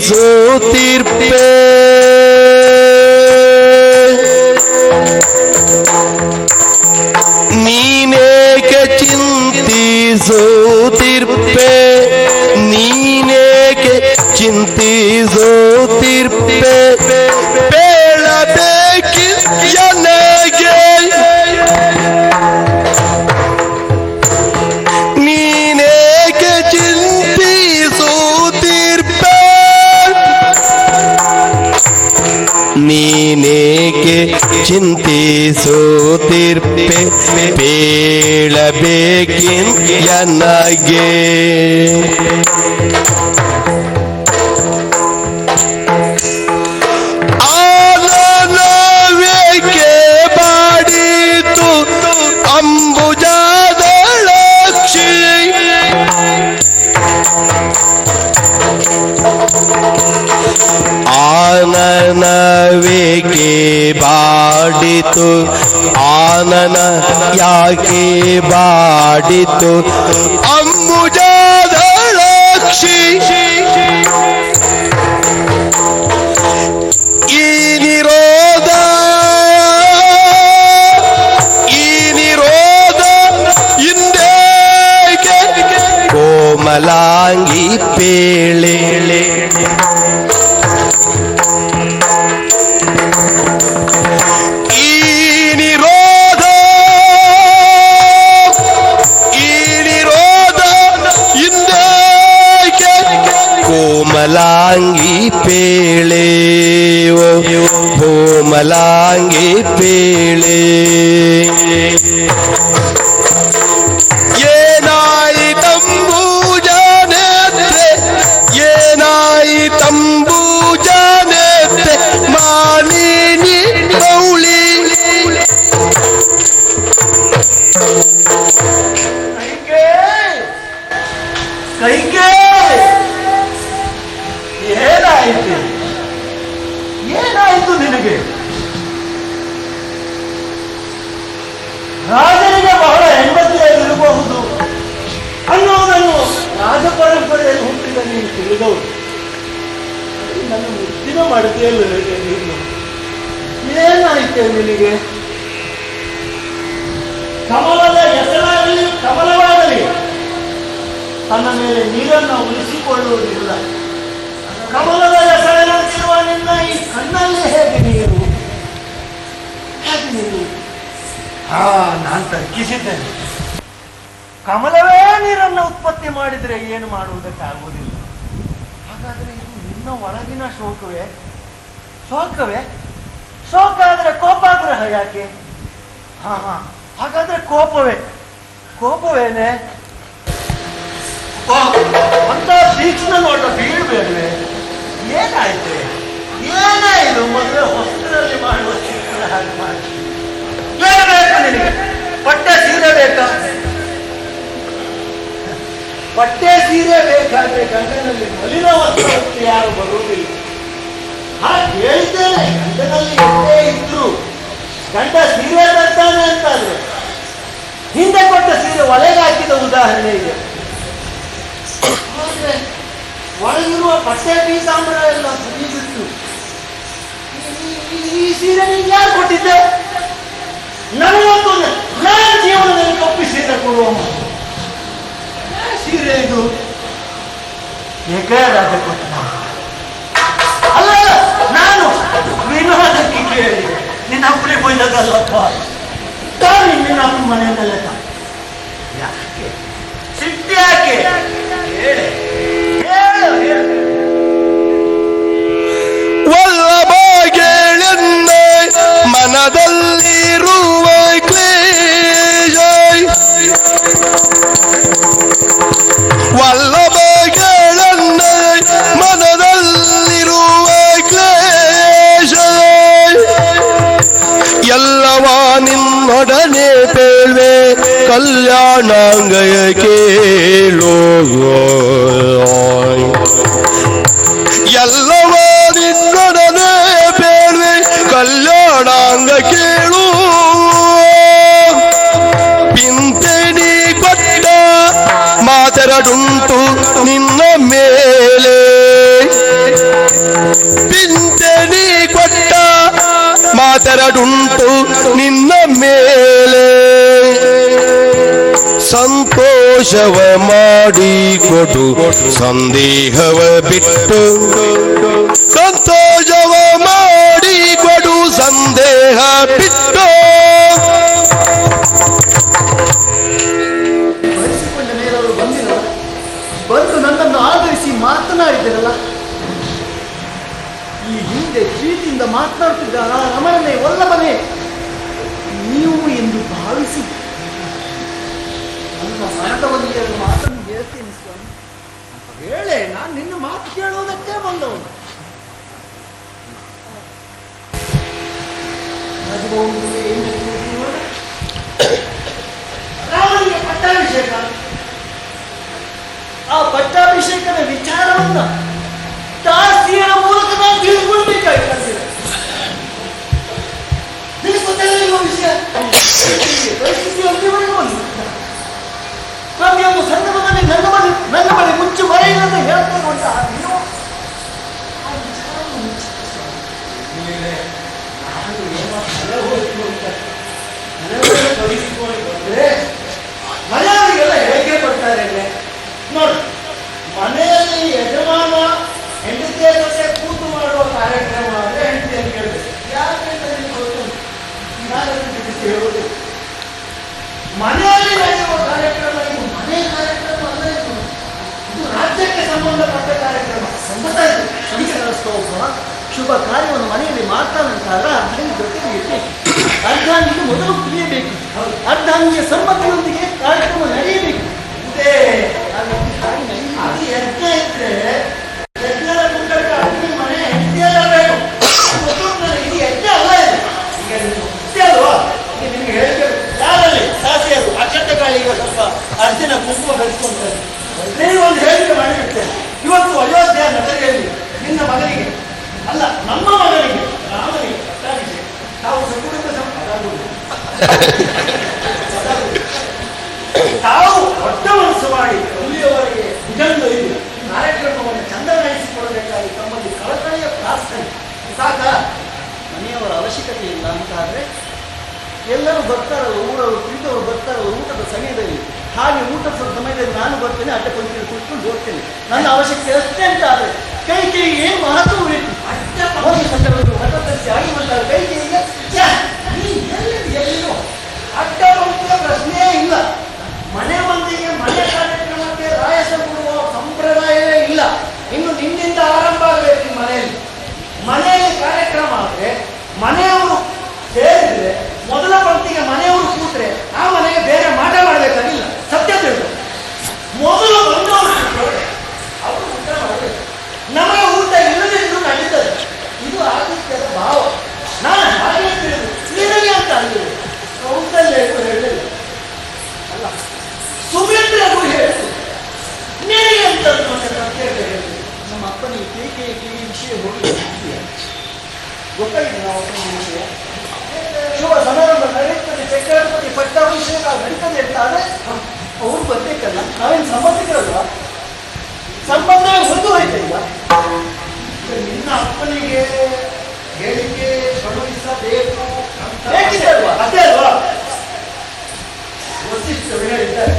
ಚಿಂತಿಸುತ್ತಿರ್ಪೆ ನೀನೇಕೆ ಚಿಂತಿಸುತ್ತಿರ್ಪೆ ನೀನೇಕೆ ಚಿಂತಿಸುತ್ತಿರ್ಪೆ ಬೇಳಬೇಕಿ ನನಗೆ ನೀನೇಕೆ ಚಿಂತಿಸುತ್ತಿರ್ಪೆ ನೀನೇಕೆ ಚಿಂತಿಸುತ್ತಿರ್ಪೆ ಬೇಳಬೇಕೆನಗೆ ಆನನವೇಕೆ ಬಾಡಿತು ಅಂಬುಜಾದಳಕ್ಷಿ ಆನನವೇಕೆ ಬಾಡಿತು ಕಾನನ ಯಾಕೆ ಬಾಡಿತು ಅಂಬುಜಾದಳಕ್ಷಿ ಈ ನಿರೋಧ ಹಿಂದೇಕೆ ಕೋಮಲಾಂಗಿ ಪೇಳೆ ಕೋಮಲಾಂಗಿ ಪೇಳೆ ಕೋಮಲಾಂಗಿ ಪೇಳೆ ಏನಾಯಿತಂಬೂಜಾನೇತ್ರೆ ಏನಾಯಿತಂಬೂಜಾನೇತ್ರೆ ಮಾಲಿನಿ ಗೌಳಿ ಕೈಗೆ ಏನಾಯಿತು ಏನಾಯಿತು ನಿನಗೆ? ರಾಜನಿಗೆ ಬಹಳ ಹೆಂಡತಿಯಾಗಿರಬಹುದು ಅನ್ನೋದನ್ನು ರಾಜ ಪರಂಪರೆಯಲ್ಲಿ ಹುಟ್ಟಿದ ನೀನು ತಿಳಿದವರು. ನನ್ನ ಮುದ್ದಿನ ಮಡಕೆಯಲ್ಲಿ ನೀನು ಏನಾಯಿತು ನಿನಗೆ? ಕಮಲದ ಹೆಸರಾಗಲಿ ಕಮಲವಾಗಲಿ ತನ್ನ ಮೇಲೆ ನೀರನ್ನು ಉಳಿಸಿಕೊಳ್ಳುವುದಿಲ್ಲ. ಕಮಲದ ಹೆಸರಿನಂತಿರುವ ನಿನ್ನ ಈ ಕಣ್ಣಲ್ಲಿ ಹೇಗೆ ನೀರು? ಹೇಗೆ ನೀರು? ನಾನು ತರ್ಕಿಸಿದ್ದೇನೆ. ಕಮಲವೇ ನೀರನ್ನು ಉತ್ಪತ್ತಿ ಮಾಡಿದರೆ ಏನು ಮಾಡುವುದಕ್ಕಾಗುವುದಿಲ್ಲ. ಹಾಗಾದರೆ ಇದು ನಿನ್ನ ಒಳಗಿನ ಶೋಕವೇ? ಶೋಕ ಆದರೆ ಕೋಪಾಗ್ರಹ ಯಾಕೆ? ಹಾಗಾದ್ರೆ ಕೋಪವೇನೆ? ಅಂತ ತೀಕ್ಷ್ಣ ನೋಟ ಬೀಳ್ಬೇಡ್ವೆ. ಏನಾಯ್ತು? ಏನಾಯ್ತು? ಮದುವೆ ಹೊಸದಲ್ಲಿ ಮಾಡುವ ಚಿತ್ರ ಹಾಗೆ ಮಾಡಿ ಏನು ಬೇಕು ನಿನಗೆ? ಪಟ್ಟೆ ಸೀರೆ ಬೇಕಾ? ಪಟ್ಟೆ ಸೀರೆ ಬೇಕಾದ್ರೆ ಗಂಡನಲ್ಲಿ ಮಲಿನ ವಸ್ತ್ರ ಹೊತ್ತು ಯಾರು ಬರುವುದಿಲ್ಲ. ಹಾಗೆ ಹೇಳಿದ್ದೇನೆ, ಗಂಡನಲ್ಲಿ ಎಷ್ಟೇ ಇದ್ರು ಗಂಡ ಸೀರೆ ತರ್ತಾನೆ ಅಂತಾದ್ರೆ ಹಿಂದೆ ಕೊಟ್ಟ ಸೀರೆ ಒಲೆಗೆ ಹಾಕಿದ ಉದಾಹರಣೆ ಇದೆ. ಒಳಗಿರುವ ಬಟ್ಟೆ ಪೀತಾಂಬರ ಎಲ್ಲ ಸರಿ ಬಿಟ್ಟು ಈ ಸೀರೆ ನೀನು ಯಾರು ಕೊಟ್ಟಿದ್ದೆ? ನನಗೊಂದು ನನ್ನ ಜೀವನದಲ್ಲಿ ಕಪ್ಪಿ ಸೀರೆ ಕೊಡುವ ಸೀರೆ ಇದು ಏಕೆ ರಾಜ ಕೊಟ್ಟ? ಅಲ್ಲ, ನಾನು ವಿನೋದಕ್ಕೆ ಕೇಳಿದೆ. ನಿನ್ನ ಅಪ್ಪನೇ ಬೈದಲ್ಲಪ್ಪ, ನಿನ್ನ ಅಪ್ಪ ಮನೆಯಲ್ಲೇ ಯಾಕೆ ಸಿಟ್ಟಿ ಯಾಕೆ? ವಲ್ಲಭಗೆಳೆನ್ನ ಮನದಲ್ಲಿರುವ ಕ್ಲೇಶ ವಲ್ಲಭಗೆಳೆನ್ನ ಮನದಲ್ಲಿರುವ ಕ್ಲೇಶ ಎಲ್ಲವ ನಿನ್ನೊಡನೆ ಪೇಳ್ವೆ ಕಲ್ಯಾಣಾಂಗಯ ಕೇಳೋ ಎಲ್ಲವ ನಿನ್ನೊಡನೆ ಪೇಳ್ವೆ ಕಲ್ಯಾಣಾಂಗ ಕೇಳು ಪಿಂತೆನಿ ಕೊಟ್ಟ ಮಾತೆರಡುಂಟು ನಿನ್ನ ಮೇಲೆ ಪಿಂತೆನಿ ಕೊಟ್ಟ ಮಾತೆರಡುಂಟು ನಿನ್ನ ಮೇಲೆ ಸಂತೋಷವ ಮಾಡಿಕೊಡು ಸಂದೇಹವ ಬಿಟ್ಟು ಸಂತೋಷವ ಮಾಡಿಕೊಡು ಸಂದೇಹ ಬಿಟ್ಟು ಬಯಸಿಕೊಂಡ ಮೇಲೆ ಅವರು ಬಂದಿರಲ್ಲ, ಬಂದು ನನ್ನನ್ನು ಆಧರಿಸಿ ಮಾತನಾಡಿದರಲ್ಲ. ಈ ಹಿಂದೆ ಪ್ರೀತಿಯಿಂದ ಮಾತನಾಡುತ್ತಿದ್ದ ಆ ರಮಣನೇ ವಲ್ಲಭನೇ ನೀವು ಎಂದು ಭಾವಿಸಿ ನನ್ನ ಸಣ್ಣವನಿಗೆ ಮಾತನ್ನು ಹೇಳ್ತೀನಿ ಸ್ವಾಮಿ. ಹೇಳೆ, ನಾನು ನಿನ್ನ ಮಾತು ಕೇಳುವುದಕ್ಕೆ ಬಂದವನು. ರಾಮನಿಗೆ ಪಟ್ಟಾಭಿಷೇಕ, ಆ ಪಟ್ಟಾಭಿಷೇಕದ ವಿಚಾರವನ್ನ ದಾಸಿಯರ ಮೂಲಕ ನಾವು ತಿಳಿದುಕೊಳ್ಬೇಕಾಗಿ ನಿಮಗೆ ಗೊತ್ತಿಲ್ಲ ವಿಷಯ. ಪ್ರತಿಯೊಂದು ಸಂದರ್ಭದಲ್ಲಿ ನನ್ನ ಬಳಿ ಮುಚ್ಚು ಮರೆಯಿಲ್ಲದೆ ಹೇಳ್ತೇನೆ ಅಂತ ನೀವು ಆ ವಿಚಾರವನ್ನು ಮುಚ್ಚಿಸಿಕೊಳ್ಳಿ. ನಾನು ಏನೋ ತಲೆ ಹೋಯ್ತು ಅಂತ ಮನೆಯೊಳಗೆ ತೊಡಗಿಸಿಕೊಂಡು ಬಂದ್ರೆ ಮನೆಯವರಿಗೆಲ್ಲ ಹೇಗೆ ಕೊಡ್ತಾರೆ ನೋಡಿ. ಮನೆಯಲ್ಲಿ ಯಜಮಾನ ಹೆಂಡತಿಯ ಜೊತೆ ಕೂತು ಮಾಡುವ ಕಾರ್ಯಕ್ರಮ ಅಂದ್ರೆ ಹೆಂಡತಿಯನ್ನು ಕೇಳಬೇಕು. ಯಾಕಂತ ನಿಮ್ಗೆ ಗೊತ್ತು, ನಾನನ್ನು ಬಿಡಿಸಿ ಹೇಳುವುದು. ಮನೆಯಲ್ಲಿ ನಡೆಯುವ ಕಾರ್ಯಕ್ರಮ ಇದು ಮನೆ ಕಾರ್ಯಕ್ರಮ ಅಲ್ಲ, ಇದು ರಾಜ್ಯಕ್ಕೆ ಸಂಬಂಧಪಟ್ಟ ಕಾರ್ಯಕ್ರಮ. ಸಂಸ್ಥೋಪ ಶುಭ ಕಾರ್ಯವನ್ನು ಮನೆಯಲ್ಲಿ ಮಾಡ್ತಾನಂತಾದ್ರೆ ಅರ್ಧಾಂಗಿ ಜೊತೆಗೆ ಇರಬೇಕು. ಅರ್ಧಾಂಗಿಗೆ ಮೊದಲು ತಿಳಿಯಬೇಕು, ಅರ್ಧಾಂಗಿಯ ಸಮ್ಮತಿಯೊಂದಿಗೆ ಕಾರ್ಯಕ್ರಮ ನಡೆಯಬೇಕು. ಅದು ಯಜ್ಞ ಇದ್ರೆ ಯಜ್ಞದ ಮುಂದಕ್ಕೆ ಅಗ್ನಿ ಮನೆ ಹೆಂಡತಿಯಲ್ಲಬೇಕು. ಇದು ಯಜ್ಞ ಅಲ್ಲ, ಇದು ಈಗ ನೀವು ಮುಖ್ಯ ಅಲ್ವಾ? ಈಗ ನಿಮ್ಗೆ ಹೇಳ್ಬೇಕು, ಯಾರಲ್ಲಿ ಸಾಸಿಯರು ಅಕ್ಷತೆ ಕಾಳಿಗೆ ಸ್ವಲ್ಪ ಅರ್ಜಿನ ಕುಂಕುಮ ಬೆಳೆಸ್ಕೊಂತಾರೆ. ನೀವು ಒಂದು ಹೇಳಿಕೆ ಮಾಡಿಬಿಡ್ತೇನೆ. ಇವತ್ತು ಅಯೋಧ್ಯೆಯ ನಗರಿಯಲ್ಲಿ ನಿನ್ನ ಮಗನಿಗೆ ಅಲ್ಲ, ನಮ್ಮ ಮಗನಿಗೆ ರಾಮನಿಗೆ ಪಟ್ಟಾಭಿಷೇಕ. ತಾವು ಸಕುಟುಂಬ ತಾವು ದೊಡ್ಡ ಮನಸ್ಸು ಮಾಡಿ ಅಲ್ಲಿಯವರೆಗೆ ಇದನ್ನು ಇದು ಕಾರ್ಯಕ್ರಮವನ್ನು ಚಂದ ನಡೆಸಿಕೊಡಬೇಕಾಗಿ ತಮ್ಮಲ್ಲಿ ಕಳಕಳಿಯ ಪ್ರಾರ್ಥನೆ. ಸಾಕ ಮನೆಯವರ ಅವಶ್ಯಕತೆ ಇಲ್ಲ ಅಂತಾದ್ರೆ ಎಲ್ಲರೂ ಬರ್ತಾರಲ್ಲ, ಊರವರು ತಿಳಿದವರು ಬರ್ತಾರಲ್ಲ ಊಟದ ಸಮಯದಲ್ಲಿ. ಹಾಗೆ ಊಟದ ಸಮಯದಲ್ಲಿ ನಾನು ಬರ್ತೇನೆ, ಅಡ್ಡ ಪಂಕ್ತಿಯಲ್ಲಿ ಕೂತ್ಕೊಂಡು ಹೋಗ್ತೇನೆ. ನನ್ನ ಅವಶ್ಯಕತೆ ಅಷ್ಟೇ ಅಂತ ಆದರೆ ಕೈಗೆ ಏನು ಮಹತ್ವ ಉಳಿತು. ಒಂದು ಸಂದರ್ಭದಲ್ಲಿ ಹೊಸ ತರಿಸಿ ಆಗಿ ಮಾಡ್ತಾರೆ ಕೈಗೆ ಎಲ್ಲಿಯೋ ಅಡ್ಡ ಪಂಕ್ತಿಯ ಪ್ರಶ್ನೆಯೇ ಇಲ್ಲ. ಮನೆ ಮಂದಿಗೆ ಮನೆ ಕಾರ್ಯಕ್ರಮಕ್ಕೆ ರಾಯಸ ಕೊಡುವ ಸಂಪ್ರದಾಯವೇ ಇಲ್ಲ. ಇನ್ನು ನಿನ್ನಿಂದ ಆರಂಭ ಆಗಬೇಕು. ಮನೆಯಲ್ಲಿ ಕಾರ್ಯಕ್ರಮ ಆದರೆ ಮನೆಯವರು ಸೇರಿದ್ರೆ ಮೊದಲ ಪಂಕ್ತಿಗೆ ಮನೆಯವರು ಕೂತ್ರೆ ಆ ಮನೆಗೆ ಬೇರೆ ಮಾಟ ಮಾಡಬೇಕಾಗಿಲ್ಲ. ಸತ್ಯ ತಿಳಿದು ಮೊದಲು ಬಂದವರು ಅವರು ಊಟ ಮಾಡಬೇಕು. ನಮಗೆ ಊಟ ಇಲ್ಲದಿದ್ರು ನಡೀತದೆ. ಇದು ಆದಿತ್ಯದ ಭಾವ. ನಾನು ಹಾಗೆ ತಿಳಿದು ನಿನಗೆ ಅಂತ ಅಂದಿದೆ. ಕೌಸಲ್ಯಕ್ಕೂ ಹೇಳಲಿಲ್ಲ ಅಲ್ಲ, ಸುಮಿತ್ರಗೂ ಹೇಳಿತು, ನಿನಗೆ ಅಂತ ಪ್ರತ್ಯೇಕ ಹೇಳಿದೆ. ನಮ್ಮ ಅಪ್ಪನಿಗೆ ಕೇಕೆ ಈ ವಿಷಯ ಹೋಗಿ ಗೊತ್ತಾಗಿದೆ. ನಾವು ಅಪ್ಪನ ವಿಷಯ ಶುಭ ಸಮಾರಂಭ ನಡೆಯುತ್ತದೆ, ಚಕ್ರವರ್ತಿ ಪಟ್ಟಾಭಿಷೇಕ ನಡೀತದೆ ಅಂತ ಆದರೆ ಅವ್ರು ಬರ್ಬೇಕಲ್ಲ. ನಾವೇನು ಸಂಬಂಧಿಕರಲ್ವಾ? ಸಂಬಂಧವೇ ಮುಂದೆ ಹೋಯ್ತಾ ಈಗ. ನಿನ್ನ ಅಪ್ಪನಿಗೆ ಹೇಳಿಕೆ ಕಳುಹಿಸಬೇಕು ಬೇಕಿದೆ ಅಲ್ವಾ? ಅದೇ ಅಲ್ವಾ ವಸಿಷ್ಠರು ಹೇಳಿದ್ದಾರೆ,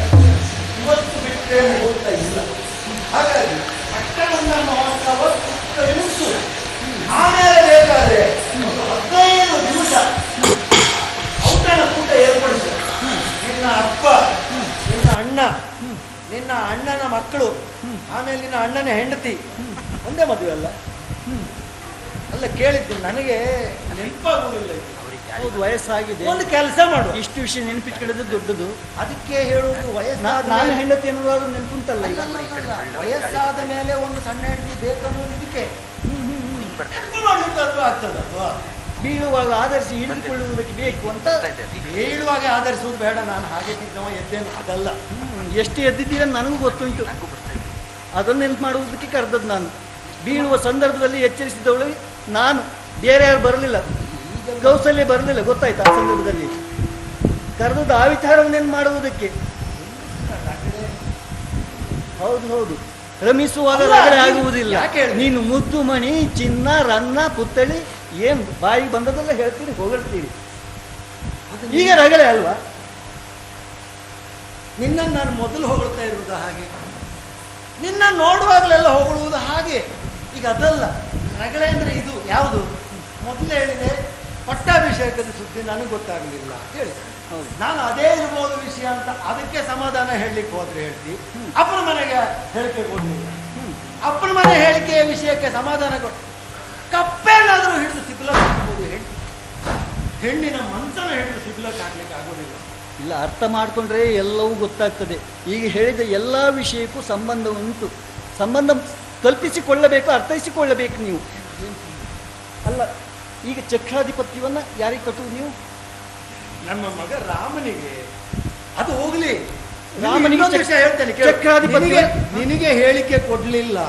ಇವತ್ತು ಬಿಟ್ಟರೆ ಹೋಗ್ತಾ ಇಲ್ಲ. ಹಾಗಾಗಿ ಪಟ್ಟಣದ ಮಹೋತ್ಸವ ನಿಲ್ಲಿಸು. ಆಮೇಲೆ ಬೇಕಾದ್ರೆ 15 ದಿವಸ ಔತಣ ಕೂಟ ಏರ್ಪಡಿಸು. ನಿನ್ನ ಅಪ್ಪ, ನಿನ್ನ ಅಣ್ಣ, ನಿನ್ನ ಅಣ್ಣನ ಮಕ್ಕಳು, ಆಮೇಲೆ ನಿನ್ನ ಅಣ್ಣನ ಹೆಂಡತಿ ಒಂದೇ ಮದುವೆ ಅಲ್ಲ. ಅಲ್ಲ ಕೇಳಿದ್ದು ನನಗೆ ನೆನಪಾಗುವುದಿಲ್ಲ. ಹೌದು, ವಯಸ್ಸಾಗಿದೆ. ಒಂದು ಕೆಲಸ ಮಾಡು, ಇಷ್ಟು ವಿಷಯ ನೆನಪಿಟ್ಕೊಳ್ಳೋದು ದೊಡ್ಡದು. ಅದಕ್ಕೆ ಹೇಳುವುದು ವಯಸ್ಸಾದ ನಾನು ಹೆಂಡತಿ ಅನ್ನೋದಾದ್ರೂ ನೆನಪುಂಟಲ್ಲ. ವಯಸ್ಸಾದ ಮೇಲೆ ಒಂದು ಸಣ್ಣ ಹೆಂಡತಿ ಬೇಕನ್ನೋದಕ್ಕೆ ಆಗ್ತದಲ್ವಾ? ಬೀಳುವಾಗ ಆಧರಿಸಿ ಹಿಡಿದುಕೊಳ್ಳುವುದಕ್ಕೆ ಬೇಕು ಅಂತ. ಬೀಳುವಾಗ ಆಧರಿಸುವುದು ಬೇಡ, ನಾನು ಹಾಗೆ ತಿನ್ನವ ಎದ್ದೇನು ಅದಲ್ಲ. ಎಷ್ಟು ಎದ್ದಿದ್ದೀರ ನನಗೂ ಗೊತ್ತುಂಟು. ಅದನ್ನು ನೆನಪು ಮಾಡುವುದಕ್ಕೆ ಕರೆದದ್ದು ನಾನು. ಬೀಳುವ ಸಂದರ್ಭದಲ್ಲಿ ಎಚ್ಚರಿಸಿದವಳು ನಾನು, ಬೇರೆ ಯಾರು ಬರಲಿಲ್ಲ. ಕೌಸಲ್ಯ ಬರಲಿಲ್ಲ, ಗೊತ್ತಾಯ್ತು. ಆ ಸಂದರ್ಭದಲ್ಲಿ ಕರೆದದ್ದು ಆ ವಿಚಾರವನ್ನೇನು ಮಾಡುವುದಕ್ಕೆ. ಹೌದು ಹೌದು, ರಮಿಸುವಾಗ ರಗಳೆ ಆಗುವುದಿಲ್ಲ. ನೀನು ಮುದ್ದು ಮಣಿ, ಚಿನ್ನ, ರನ್ನ, ಪುತ್ತಳಿ ಏನು ಬಾಯಿಗೆ ಬಂದದೆಲ್ಲ ಹೇಳ್ತೀರಿ, ಹೊಗಳ್ತೀರಿ. ಈಗ ರಗಳೆ ಅಲ್ವಾ? ನಿನ್ನನ್ನು ನಾನು ಮೊದಲು ಹೊಗಳ್ತಾ ಇರುವುದು ಹಾಗೆ, ನಿನ್ನ ನೋಡುವಾಗಲೆಲ್ಲ ಹೊಗಳುವುದು ಹಾಗೆ. ಈಗ ಅದಲ್ಲ, ರಗಳೆ ಅಂದ್ರೆ ಇದು ಯಾವುದು? ಮೊದಲೇ ಹೇಳಿದೆ, ಪಟ್ಟಾಭಿಷೇಕದ ಸುದ್ದಿ ನನಗೆ ಗೊತ್ತಾಗಲಿಲ್ಲ ಹೇಳಿ. ನಾನು ಅದೇ ಇರ್ಬೋದು ವಿಷಯ ಅಂತ ಅದಕ್ಕೆ ಸಮಾಧಾನ ಹೇಳಲಿಕ್ಕೆ ಹೋದ್ರೆ ಹೇಳ್ತಿ. ಅಪ್ಪನ ಮನೆಗೆ ಹೇಳಿಕೆ ಕೊಡಲಿಲ್ಲ. ಅಪ್ಪನ ಮನೆ ಹೇಳಿಕೆಯ ವಿಷಯಕ್ಕೆ ಸಮಾಧಾನ ಕೊಟ್ಟು ಕಪ್ಪೇನಾದರೂ ಹಿಡಿದು ಸಿಗ್ಲಕ್ಕಾಗ್ಬೋದು. ಹೆಣ್ಣಿನ ಮನಸ್ಸನ್ನು ಹಿಡಿದು ಸಿಗ್ಲಕ್ಕಾಗ್ಲಿಕ್ಕೆ ಆಗೋದಿಲ್ಲ. ಇಲ್ಲ, ಅರ್ಥ ಮಾಡಿಕೊಂಡ್ರೆ ಎಲ್ಲವೂ ಗೊತ್ತಾಗ್ತದೆ. ಈಗ ಹೇಳಿದ ಎಲ್ಲ ವಿಷಯಕ್ಕೂ ಸಂಬಂಧ ಉಂಟು. ಸಂಬಂಧ ಕಲ್ಪಿಸಿಕೊಳ್ಳಬೇಕು, ಅರ್ಥೈಸಿಕೊಳ್ಳಬೇಕು ನೀವು. ಅಲ್ಲ, ಈಗ ಚಕ್ರಾಧಿಪತ್ಯವನ್ನು ಯಾರಿಗೆ ಕಟ್ಟುವುದು ನೀವು? ನಮ್ಮ ಮಗ ರಾಮನಿಗೆ. ಅದು ಹೋಗ್ಲಿ, ರಾಮನಿಗೆ ವಿಷಯ ಹೇಳ್ತೇನೆ. ಚಕ್ರಾಧಿಪತಿ ನಿನಗೆ ಹೇಳಿಕೆ ಕೊಡ್ಲಿಲ್ಲ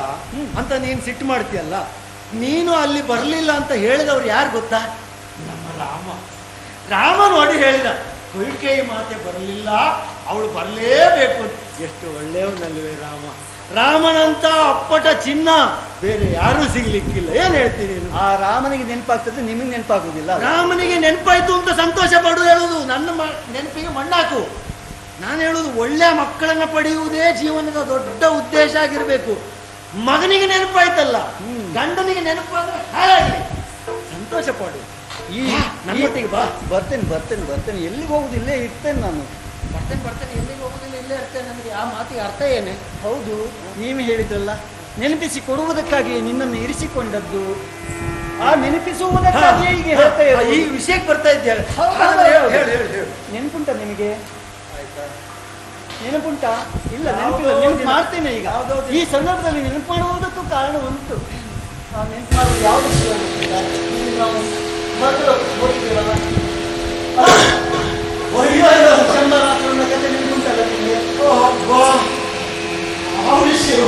ಅಂತ ನೀನು ಸಿಟ್ಟು ಮಾಡ್ತೀಯಲ್ಲ, ನೀನು ಅಲ್ಲಿ ಬರಲಿಲ್ಲ ಅಂತ ಹೇಳಿದವ್ರು ಯಾರು ಗೊತ್ತಾ? ನಮ್ಮ ರಾಮ. ರಾಮ ನೋಡಿ ಹೇಳಿದ, ಕೊಯ್ಕೇಯಿ ಮಾತೆ ಬರಲಿಲ್ಲ, ಅವಳು ಬರಲೇಬೇಕು. ಎಷ್ಟು ಒಳ್ಳೆಯವನಲ್ವೇ ರಾಮ. ರಾಮನಂತ ಅಪ್ಪಟ ಚಿನ್ನ ಬೇರೆ ಯಾರೂ ಸಿಗ್ಲಿಕ್ಕಿಲ್ಲ. ಏನ್ ಹೇಳ್ತೀನಿ? ಆ ರಾಮನಿಗೆ ನೆನಪಾಗ್ತದೆ, ನಿಮಗೆ ನೆನಪಾಗುದಿಲ್ಲ. ರಾಮನಿಗೆ ನೆನಪಾಯ್ತು ಅಂತ ಸಂತೋಷ ಪಡು ಹೇಳುದು, ನನ್ನ ನೆನಪಿಗೆ ಮಣ್ಣಾಕು. ನಾನು ಹೇಳುದು ಒಳ್ಳೆ ಮಕ್ಕಳನ್ನ ಪಡೆಯುವುದೇ ಜೀವನದ ದೊಡ್ಡ ಉದ್ದೇಶ ಆಗಿರ್ಬೇಕು. ಮಗನಿಗೆ ನೆನಪಾಯ್ತಲ್ಲ, ಗಂಡನಿಗೆ ನೆನಪಾದ್ರೆ ಹಾಳಾಗಿ ಸಂತೋಷ ಪಡು. ಈ ನಮ್ಮೊಟ್ಟಿಗೆ ಬಾ. ಬರ್ತೇನೆ ಎಲ್ಲಿಗೆ ಹೋಗುದಿಲ್ಲ, ಇರ್ತೇನೆ ನಾನು. ಬರ್ತೇನೆ ಎಲ್ಲಿಗೆ ಹೋಗುದಿಲ್ಲ, ಇಲ್ಲೇ ಇರ್ತೇನೆ. ನನಗೆ ಆ ಮಾತಿಗೆ ಅರ್ಥ ಏನೇ? ಹೌದು, ನೀವು ಹೇಳಿದ್ರಲ್ಲ, ನೆನಪಿಸಿ ಕೊಡುವುದಕ್ಕಾಗಿ ನಿನ್ನನ್ನು ಇರಿಸಿಕೊಂಡದ್ದು. ಆ ನೆನಪಿಸುವುದಕ್ಕಾಗಿ ಈಗ ಹೇಳ್ತಾ ಇರೋದು. ಈ ವಿಷಯಕ್ಕೆ ಬರ್ತಾ ಇದ್ದೇವೆ. ನೆನಪುಂಟ ನಿಮಗೆ? ನೆನಪುಂಟಾ? ಇಲ್ಲ, ನೆನಪಿಲ್ಲ. ನೆನಪು ಮಾಡ್ತೇನೆ ಈಗ. ಈ ಸಂದರ್ಭದಲ್ಲಿ ನೆನಪು ಮಾಡುವುದಕ್ಕೂ ಕಾರಣ ಉಂಟು. ಆ ನೆನಪು ಮಾಡುವುದು ಯಾವುದು ನಾವು ಮೊದಲು ಓದಿದ್ದೇವಲ್ಲ, ಚಂಬರಾಸುರನ ಕಥೆ ನೆನಪುಂಟಲ್ಲ ನಿಮಗೆ? ಆ ವಿಷಯ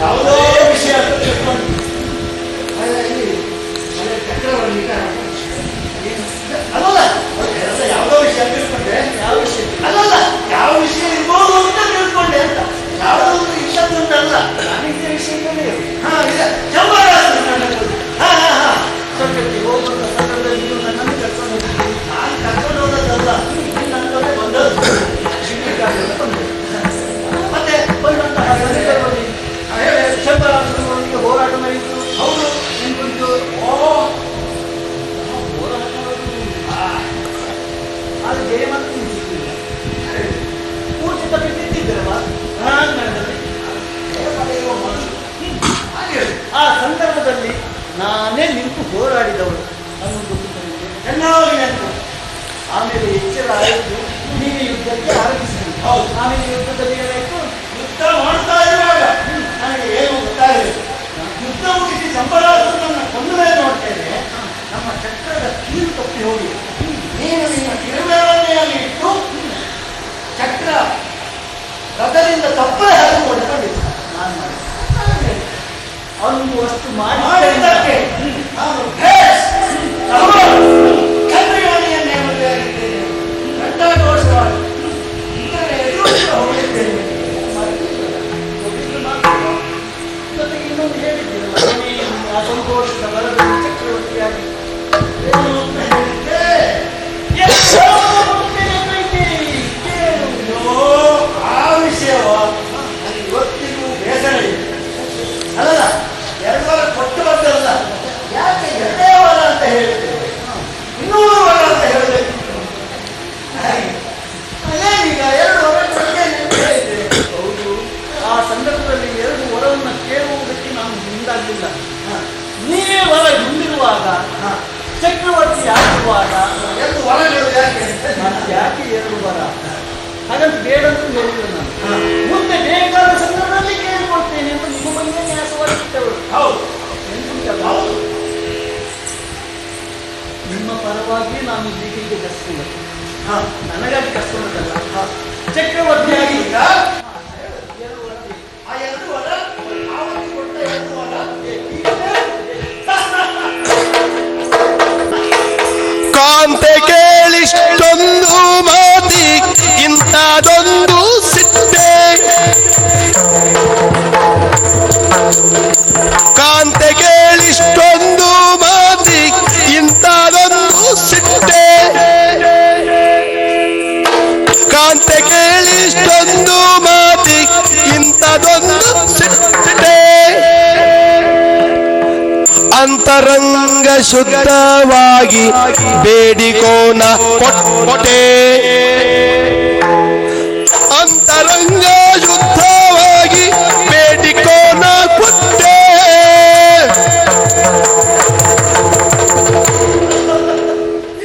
ಯಾವುದೋ ವಿಷಯ ಚಕ್ರವರ್ತಿ ಅಲ್ಲಲ್ಲ, ಯಾವುದೋ ವಿಷಯ ತಿಳ್ಕೊಂಡೆ. ಯಾವ ವಿಷಯ? ಅಲ್ಲಲ್ಲ, ಯಾವ ವಿಷಯ ಇರ್ಬೋದು ಅಂತ ತಿಳ್ಕೊಂಡೆ ಅಂತ. ಯಾವುದೋ ಒಂದು ಇಷ್ಟೊಂದಲ್ಲ, ನಾನಿದ್ದ ವಿಷಯದಲ್ಲಿ ಹೋಗುವಂತ ಸಂದರ್ಭದಲ್ಲಿ ನೀವು ನನ್ನನ್ನು ಕರ್ಕೊಂಡು ಹೋಗಿದ್ದೀರಿ. ನಾನು ಕರ್ಕೊಂಡು ಹೋದದ್ದಲ್ಲ, ನನ್ನ ಜೊತೆ ಬಂದದ್ದು. ಮತ್ತೆ ಬಂದಂತಹ ಸಂದರ್ಭದಲ್ಲಿ ಚಂಬರಾಸುರನೊಂದಿಗೆ ಹೋರಾಟ ನಡೆಯಿತು. ಹೌದು, ನೆನಪುಂಟು? ಅದು ಜಯ ಮಾತ್ರ ಸಿಕ್ಕಿಲ್ಲ. ಪೂರ್ತಿ ತಪ್ಪಿದ್ದಿದ್ರಲ್ಲ ಆ ಸಂದರ್ಭದಲ್ಲಿ ನಾನೇ ನಿಂತು ಹೋರಾಡಿದವಳು ಅನ್ನೋದು ಚೆನ್ನಾಗಿ ನೆನಪು. ಆಮೇಲೆ ಎಚ್ಚರ ಆಯಿತು, ನೀವು ಯುದ್ಧಕ್ಕೆ ಆರಂಭಿಸಿದ್ರಿ. ಆಮೇಲೆ ಯುದ್ಧದಲ್ಲಿ ಏನಾಯ್ತು? ಯುದ್ಧ ಮಾಡ್ತಾ ಇರುವಾಗ ನನಗೆ ಏನು ಗೊತ್ತಾಗಲಿಲ್ಲ. ಯುದ್ಧ ಮುಗಿಸಿ ಚಂಬರಾಸುರನನ್ನು ಕೊಂದ ಮೇಲೆ ನೋಡ್ತೇನೆ, ನಮ್ಮ ಚಕ್ರದ ಕೀಲು ತಪ್ಪಿ ಹೋಗಿ ನೀನು ನಿನ್ನ ಕಿರುಬೆರಳನ್ನೇ ಅಲ್ಲಿ ಇಟ್ಟು ಚಕ್ರ ರಥದಿಂದ ತಪ್ಪೇ ಹಾಕಿ ಹೊಡ್ಕೊಂಡಿದ್ದ. ನಾನು ಮಾಡಿದೆ ಅವನು ಅಷ್ಟು ಮಾಡಿದ್ದಕ್ಕೆ ನಾನು ಚಂದ್ರಯಾನಿಯನ್ನೇ ಮದುವೆಯಾಗಿದ್ದೇನೆ. ಗಂಟಾಘೋಷವಾಗಿ ಇದರ ಎದುರು ಹೋಗಿದ್ದೇನೆ. ಜೊತೆಗೆ ಇನ್ನೊಂದು ಹೇಳಿದ್ದೀರಲ್ಲ, ಆ ಸಂತೋಷದ ಬರದಲ್ಲಿ ಚಕ್ರವರ್ತಿಯಾಗಿ ಏನು ಅಂತ ಹೇಳಿದ್ದೆ? ಆ ವಿಷಯವ ನನಗೆ ಇವತ್ತಿಗೂ ಬೇಸರ ಇದೆ. ಅಲ್ಲಲ್ಲ, 2 ವಾರ ಕೊಟ್ಟು ಬಂದಲ್ಲ, ಯಾಕೆ 2 ವಾರ ಅಂತ ಹೇಳಿದ್ದೇವೆ? 200 ವಾರ ಅಂತ ಹೇಳಬೇಕು. ಏನೀಗ 2 ವಾರ ಕೊಡ್ತೇನೆ ಅಂತ ಹೇಳಿದ್ದೇವೆ. ಹೌದು, ಆ ಸಂದರ್ಭದಲ್ಲಿ 2 ವರವನ್ನು ಕೇಳುವುದಕ್ಕೆ ನಾನು ಮುಂದಾಗಲಿಲ್ಲ. ನೀವೇ ವರ ಹಿಂದಿರುವಾಗ, ಚಕ್ರವರ್ತಿ ಆಗಿರುವಾಗ 2 ವರಗಳು ಯಾಕೆ? ಯಾಕೆ 2 ವರ? ಹಾಗಂತ ಬೇಡ ಅಂತ ಹೇಳಿದ್ರು ನಾನು. ಮುಂದೆ ಬೇಕಾದ ಸಂದರ್ಭದಲ್ಲಿ ಕೇಳಿಕೊಳ್ತೇನೆ ಅಂತ ನಿಮ್ಮ ಬಗ್ಗೆ ನ್ಯಾಸವಾಗಿಟ್ಟವರು. ಹೌದು, ನೆನಪುಂಟಲ್ಲ? ಹೌದು. ನಿಮ್ಮ ಪರವಾಗಿ ನಾನು ಹೀಗೆ ಕಷ್ಟಕೊಂಡದ್ದು, ನನಗಾಗಿ ಕಷ್ಟಕೊಂಡದ್ದಲ್ಲ. ಚಕ್ರವರ್ತಿಯಾಗಿ ಈಗ ಆ 2 ವಾರ ಆವತ್ತು ಕೊಟ್ಟ 2 ವಾರ ಕಾಂತೆ ಕೇಳಿಷ್ಟೊಂದು ಮಾತಿ ಇಂಥದೊಂದು ಸಿಟ್ಟೆ. ಕಾಂತೆ ಕೇಳಿಷ್ಟೊಂದು ಮಾತಿ ಇಂಥದೊಂದು ಸಿಟ್ಟೆ. ಕಾಂತೆ ಕೇಳಿಷ್ಟೊಂದು ಮಾತಿ ಇಂಥದೊಂದು ಸಿಟ್ಟೆ. ಅಂತರಂಗ ಶುದ್ಧವಾಗಿ ಬೇಡಿಕೋನ ಕೊಟ್ಟೆ. ಅಂತರಂಗ ಶುದ್ಧವಾಗಿ ಬೇಡಿಕೋನ ಕೊಟ್ಟೆ.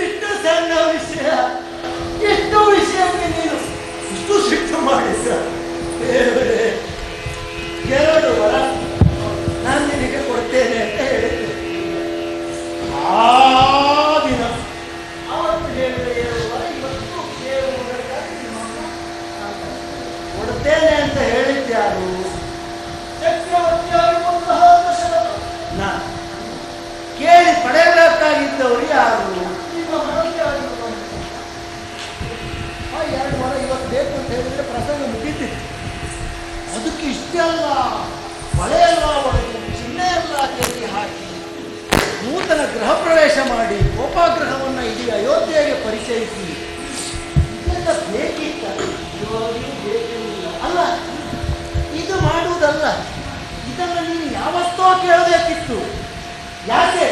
ಇಷ್ಟು ಸಣ್ಣ ವಿಷಯ, ಎಷ್ಟು ವಿಷಯಕ್ಕೆ ನೀನು ಇಷ್ಟು ಸಿಟ್ಟು ಮಾಡಿಸ. 2 ವಾರ ನಾನು ನಿನಗೆ ಕೊಡ್ತೇನೆ ಅಂತ ಹೇಳಿದ್ದೆ. ಆ ದಿನ ಅವತ್ತು ಹೇಳಿದ 2 ವರ ಇವತ್ತು ಕೇಳುವುದಕ್ಕಾಗಿ ನಿಮ್ಮನ್ನು ಕೊಡ್ತೇನೆ ಅಂತ ಹೇಳಿದ್ಯಾರು? ಚಕ್ರವರ್ತಿಯಾಗಿರುವಂತಹ ದಶರಥ. ನಾನು ಕೇಳಿ ಪಡೆಯಬೇಕಾಗಿದ್ದವರು ಯಾರು? ನಿಮ್ಮ ಮನಸ್ಸಿಗೆ ಆಗಿರುವಂತಹ ಪ್ರವೇಶ ಮಾಡಿ ಕೋಪಾಗ್ರಹವನ್ನು ಇಡೀ ಅಯೋಧ್ಯೆಗೆ ಪರಿಚಯಿಸಿ ಇದೆಲ್ಲ ಬೇಕಿತ್ತ? ನಿಜವಾಗಿಯೂ ಬೇಕಿರಲಿಲ್ಲ ಅಲ್ಲ. ಇದು ಮಾಡುವುದಲ್ಲ, ಇದನ್ನು ನೀನು ಯಾವತ್ತೋ ಕೇಳಬೇಕಿತ್ತು. ಯಾಕೆ?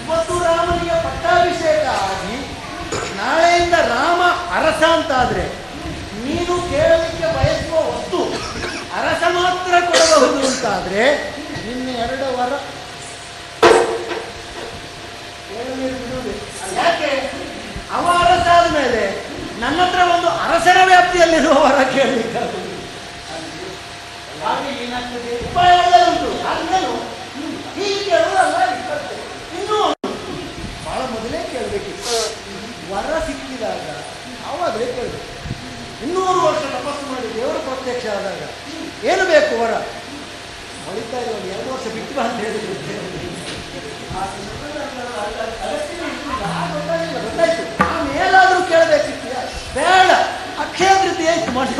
ಇವತ್ತು ರಾಮನಿಗೆ ಪಟ್ಟಾಭಿಷೇಕ ಆಗಿ ನಾಳೆಯಿಂದ ರಾಮ ಅರಸ ಅಂತಾದ್ರೆ ನೀನು ಕೇಳಲಿಕ್ಕೆ ಬಯಸುವ ವಸ್ತು ಅರಸ ಮಾತ್ರ ಕೊಡಬಹುದು ಅಂತಾದ್ರೆ ನಿನ್ನ 2 ವರ ಬಿಡುವುದೇ. ಯಾಕೆ? ಅವ ಅರಸ ಆದ್ಮೇಲೆ ನನ್ನ ಹತ್ರ ಒಂದು ಅರಸನ ವ್ಯಾಪ್ತಿಯಲ್ಲಿರುವ ವರ ಕೇಳಲಿಕ್ಕಾಗುವುದು. ಹಾಗೆ ಏನಾಗ್ತದೆ? ಉಪಾಯ ಉಂಟು. ಆದ್ಮೇಲೆ ಹೀಗೆ ಕೇಳೋದಲ್ಲ, ಇನ್ನೂ ಬಹಳ ಮೊದಲೇ ಕೇಳಬೇಕಿತ್ತು. ವರ ಸಿಕ್ಕಿದಾಗ ಆವಾಗಲೇ ಕೇಳಬೇಕು. 200 ವರ್ಷ ತಪಸ್ಸು ಮಾಡಿ ದೇವರ ಪ್ರತ್ಯಕ್ಷ ಆದಾಗ ಏನು ಬೇಕು ವರ? ಹೊಳಿತಾ ಇರುವಾಗ 2 ವರ್ಷ ಬಿಟ್ಟು ಬಾ ಅಂತ ಹೇಳಿದ್ರು. ಗೊತ್ತಾಯ್ತು. ಆಮೇಲಾದ್ರೂ ಕೇಳಬೇಕಿತ್ತು. ಬೇಡ, ಅಕ್ಷಯ ತೃತೀಯ ಆಯ್ತು ಮನೆ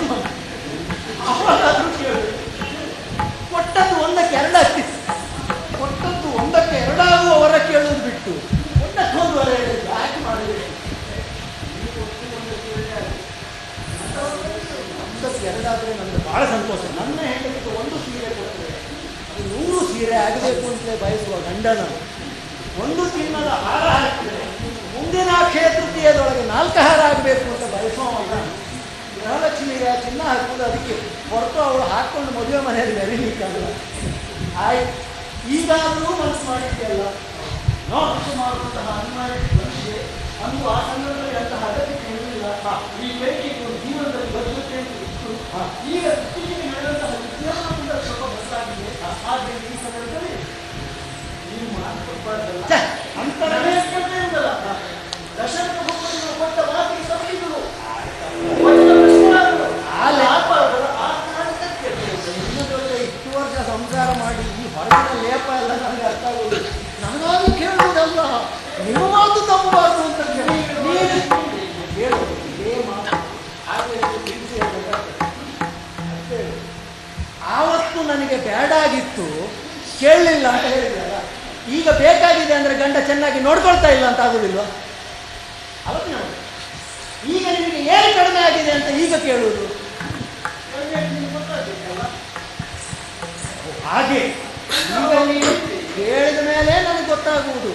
ಅವಾಗಾದ್ರೂ ಕೇಳಬೇಕು. ಕೊಟ್ಟದ್ದು 1ಕ್ಕೆ 2 ಆಗ್ತಿತ್ತು. ಕೊಟ್ಟದ್ದು 1ಕ್ಕೆ 2 ಆಗುವ ವರ ಕೇಳೋದು ಬಿಟ್ಟು 1ಕ್ಕೆ 1 ವರ ಹೇಳಿದ್ದು ಯಾಕೆ ಮಾಡಬೇಕು? 1ಕ್ಕೆ 2 ಆದರೆ ನನಗೆ ಬಹಳ ಸಂತೋಷ. ನನ್ನ ಹೆಂಡತಿಗೆ 1 ಸೀರೆ ಕೊಟ್ಟರೆ ಅದು 100 ಸೀರೆ ಆಗಬೇಕು ಅಂತ ಬಯಸುವ ಗಂಡನ 1 ಚಿನ್ನದ ಹಾರ ಹಾಕಿದರೆ ಮುಂದಿನ ಅಕ್ಷಯ ತೃತೀಯದೊಳಗೆ 4 ಹಾರ ಆಗಬೇಕು ಅಂತ ಬಯಸುವವಾಗ ಗೃಹಲಕ್ಷ್ಮಿಗೆ ಚಿನ್ನ ಹಾಕುವುದು ಅದಕ್ಕೆ ಹೊರತು ಅವಳು ಹಾಕ್ಕೊಂಡು ಮದುವೆ ಮನೆಯಲ್ಲಿ ಮೆರೀಲಿಕ್ಕಾಗಲ್ಲ. ಆಯ್ತು, ಈಗಾದರೂ ಮನಸ್ಸು ಮಾಡಿದ್ದೆಲ್ಲ ನೋಟು ಮಾಡುವಂತಹ ಅನ್ವಯಿಸಿ ಬಂದಿದೆ ಅಂದು ಆ ಸಂದರ್ಭದಲ್ಲಿ ಅಂತಹ ಅಗತ್ಯ ಇರಲಿಲ್ಲ. ಈ ಬೇಡಿಕೆ ಜೀವನದಲ್ಲಿ ಬದುಕುತ್ತೆ ಅಂತ ಇತ್ತು. ಈಗ ಇತ್ತೀಚೆಗೆ ನಡೆದಂತಹ ವಿದ್ಯಾರ್ಥಿಗಳ ಸ್ವಲ್ಪ ಬದಲಾಗಿದೆ. ಆದ್ದರಿಂದ ಈ ಸಂದರ್ಭದಲ್ಲಿ ನೀವು ಮಾಡಿಕೊಡ್ಬಾರ್ದಲ್ಲ ಅಂತರವೇ ಇರುವುದಲ್ಲ. ದಶರಥ ಭೂಪತಿಗಳು ಕೊಟ್ಟ ಮಾತಿಗೆ ತಪ್ಪಿದ್ರು. ಇಷ್ಟು ವರ್ಷ ಸಂಸಾರ ಮಾಡಿ ಈ ಹೊರಗಿನ ಲೇಪ ಎಲ್ಲ ನನಗೆ ಅರ್ಥ ಆಗುವುದು. ನನಗಾಗಿ ಕೇಳುವುದಲ್ಲ, ನಿಮ್ಮ ಮಾತು ತಪ್ಪಬಾರ್ದು ಅಂತ ಹೇಳೋದು ಇದೇ ಮಾತು. ಆವತ್ತು ನನಗೆ ಬೇಡಾಗಿತ್ತು, ಕೇಳಲಿಲ್ಲ ಅಂತ ಹೇಳಿದ್ರಲ್ಲ. ಈಗ ಬೇಕಾಗಿದೆ ಅಂದ್ರೆ ಗಂಡ ಚೆನ್ನಾಗಿ ನೋಡ್ಕೊಳ್ತಾ ಇಲ್ಲ ಅಂತ ಆಗುದಿಲ್ವ? ಅವತ್ತು ನಾವು ಈಗ ನಿಮಗೆ ಏನು ಕಡಿಮೆ ಆಗಿದೆ ಅಂತ ಈಗ ಕೇಳುವುದು ಹಾಗೆ. ಈಗ ನೀವು ಕೇಳಿದ ಮೇಲೆ ನನಗೆ ಗೊತ್ತಾಗುವುದು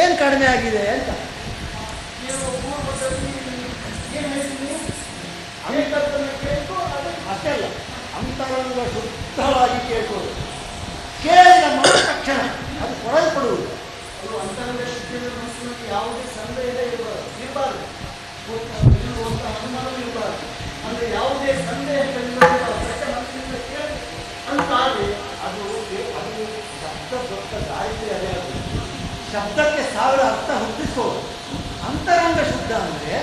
ಏನು ಕಡಿಮೆ ಆಗಿದೆ ಅಂತ. ಅಷ್ಟೇ ಅಲ್ಲ, ಅಂತರಂಗ ಶುದ್ಧವಾಗಿ ಕೇಳ್ಬೋದು. ಕೇಳಿದ ಮನ ತಕ್ಷಣ ಅದು ಕೊಡಲ್ಪಡುವುದು. ಅದು ಅಂತರಂಗ ಶುದ್ಧಿ ಮನಸ್ಸಿನಲ್ಲಿ ಯಾವುದೇ ಸಂದೇಹ ಇರಬಾರದು, ಇರುವಂಥ ಅನುಮಾನವೂ ಇರಬಾರದು. ಅಂದರೆ ಯಾವುದೇ ಸಂದೇಹಗಳಿಂದ ಮನಸ್ಸಿನಿಂದ ಕೇಳಿ ಅಂತಾದರೆ ಅದು ಶಬ್ದ ದೊಡ್ಡ ದಾರಿಕೆ ಅದೇ. ಅದು ಶಬ್ದಕ್ಕೆ 1000 ಅರ್ಥ ಹುಟ್ಟಿಸೋದು. ಅಂತರಂಗ ಶುದ್ಧ ಅಂದರೆ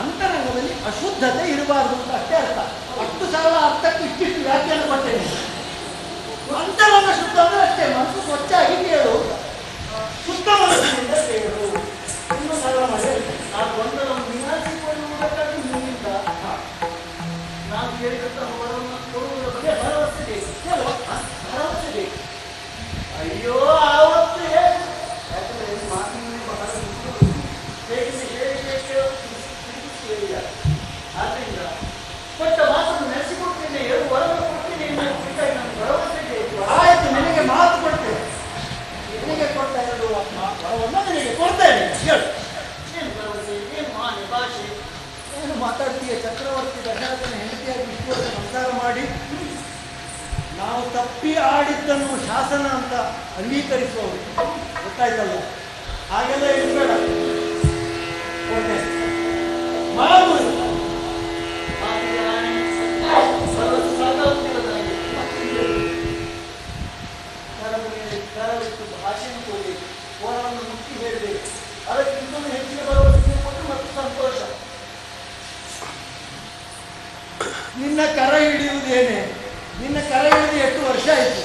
ಅಂತರಂಗದಲ್ಲಿ ಅಶುದ್ಧತೆ ಇರಬಾರದು ಅಂತ ಅಷ್ಟೇ ಅರ್ಥ. 10,000 ಅರ್ಥಕ್ಕೆ ಇಷ್ಟಿಷ್ಟು ವ್ಯಾಖ್ಯಾನ ಕೊಟ್ಟೇನೆ. ಅಂತರಂಗ ಶುದ್ಧ ಅಂದರೆ ಅಷ್ಟೇ, ಮನಸ್ಸು ಸ್ವಚ್ಛಾಗಿ ಕೇಳು, ಶುದ್ಧ ಮನಸ್ಸಿನಿಂದ ಕೇಳು. ಇನ್ನು ಸರಳ ಮಾಡಿ ನಾನು ಗೊಂದಲವನ್ನು ವಿನಾಶಿಸಿಕೊಳ್ಳುವುದಕ್ಕಾಗಿ ನಿಮ್ಮಿಂದ ನಾನು ಕೇಳಿದಂತಹ ವರವನ್ನು ಕೊಡುವುದರ ಬಗ್ಗೆ ಭರವಸೆ ಬೇಕು. ಭರವಸೆ ಬೇಕು. ಅಯ್ಯೋ ಆವತ್ತು ಯಾಕಂದ್ರೆ ಮಾತಿನಲ್ಲಿ ಬಹಳ ಹೇಳಿಲ್ಲ. ಆದ್ದರಿಂದ ಕೊಟ್ಟ ಮಾತನ್ನು ನಡೆಸಿಕೊಡ್ತೇನೆ, 2 ವರವನ್ನು ಕೊಡ್ತೇನೆ ನನಗೆ ಭರವಸೆ ಬೇಕು. ಆಯ್ತು, ನಿನಗೆ ಮಾತು ಕೊಡ್ತೇನೆ. ನಿನಗೆ ಕೊಟ್ಟ 2 ವರವನ್ನು ನನಗೆ ಕೊಡ್ತೇನೆ. ಹೇಳು, ಏನು ಭರವಸೆ, ಏನು ಮಾನ್ಯ ಭಾಷೆ, ಏನು ಮಾತಾಡ್ತೀಯ? ಚಕ್ರವರ್ತಿ ದಶರಥನ ಹೆಂಡತಿಯಾಗಿ ಇಷ್ಟು ವರ್ಷ ಸಂಸಾರ ಮಾಡಿ ನಾವು ತಪ್ಪಿ ಆಡಿದ್ದನ್ನು ಶಾಸನ ಅಂತ ಅಂಗೀಕರಿಸುವವರು, ಗೊತ್ತಾಯ್ತಲ್ಲ? ಹಾಗೆಲ್ಲ ಇರಬೇಡ. ಭಾಷೆಯನ್ನು ಕೊಡಬೇಕು, ವರವನ್ನು ಮುಟ್ಟಿ ಹೇಳಬೇಕು. ಅದಕ್ಕೆ ಇನ್ನೊಂದು ಹೆಚ್ಚಿನ ಭರವಸೆ ಕೊಟ್ಟು ಮತ್ತು ಸಂತೋಷ. ನಿನ್ನ ಕರ ಹಿಡಿಯುವುದೇನೆ? ನಿನ್ನ ಕರ ಹಿಡಿದು 8 ವರ್ಷ ಆಯಿತು.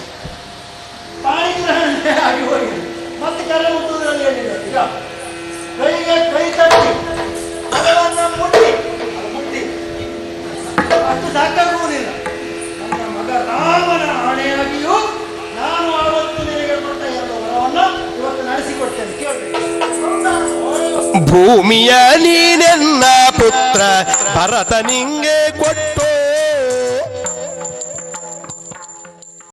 ಪಾಣಿಗ್ರಹಣೆ ಆಗಿ ಹೋಗಿದೆ. ಮತ್ತೆ ಕರ ಮುಟ್ಟುವುದರಲ್ಲಿ ಏನಿದೆ? ಈಗ ಕೈಗೆ ಕೈ ತಟ್ಟಿ ಮಗನನ್ನ ಮುಟ್ಟಿ ಅಷ್ಟು ಸಾಕಾಗುವುದಿಲ್ಲ. ನನ್ನ ಮಗ ರಾಮನ ಆಣೆಯಾಗಿಯೂ ನಾನು ಆವತ್ತು ನಿನಗೆ ಕೊಟ್ಟ 2 ವರವನ್ನು ಇವತ್ತು ನಡೆಸಿಕೊಟ್ಟೆ. ಭೂಮಿಯ ನೀನೆನ್ನ ಪುತ್ರ ಭರತ ನಿಂಗೆ ಕೊಟ್ಟ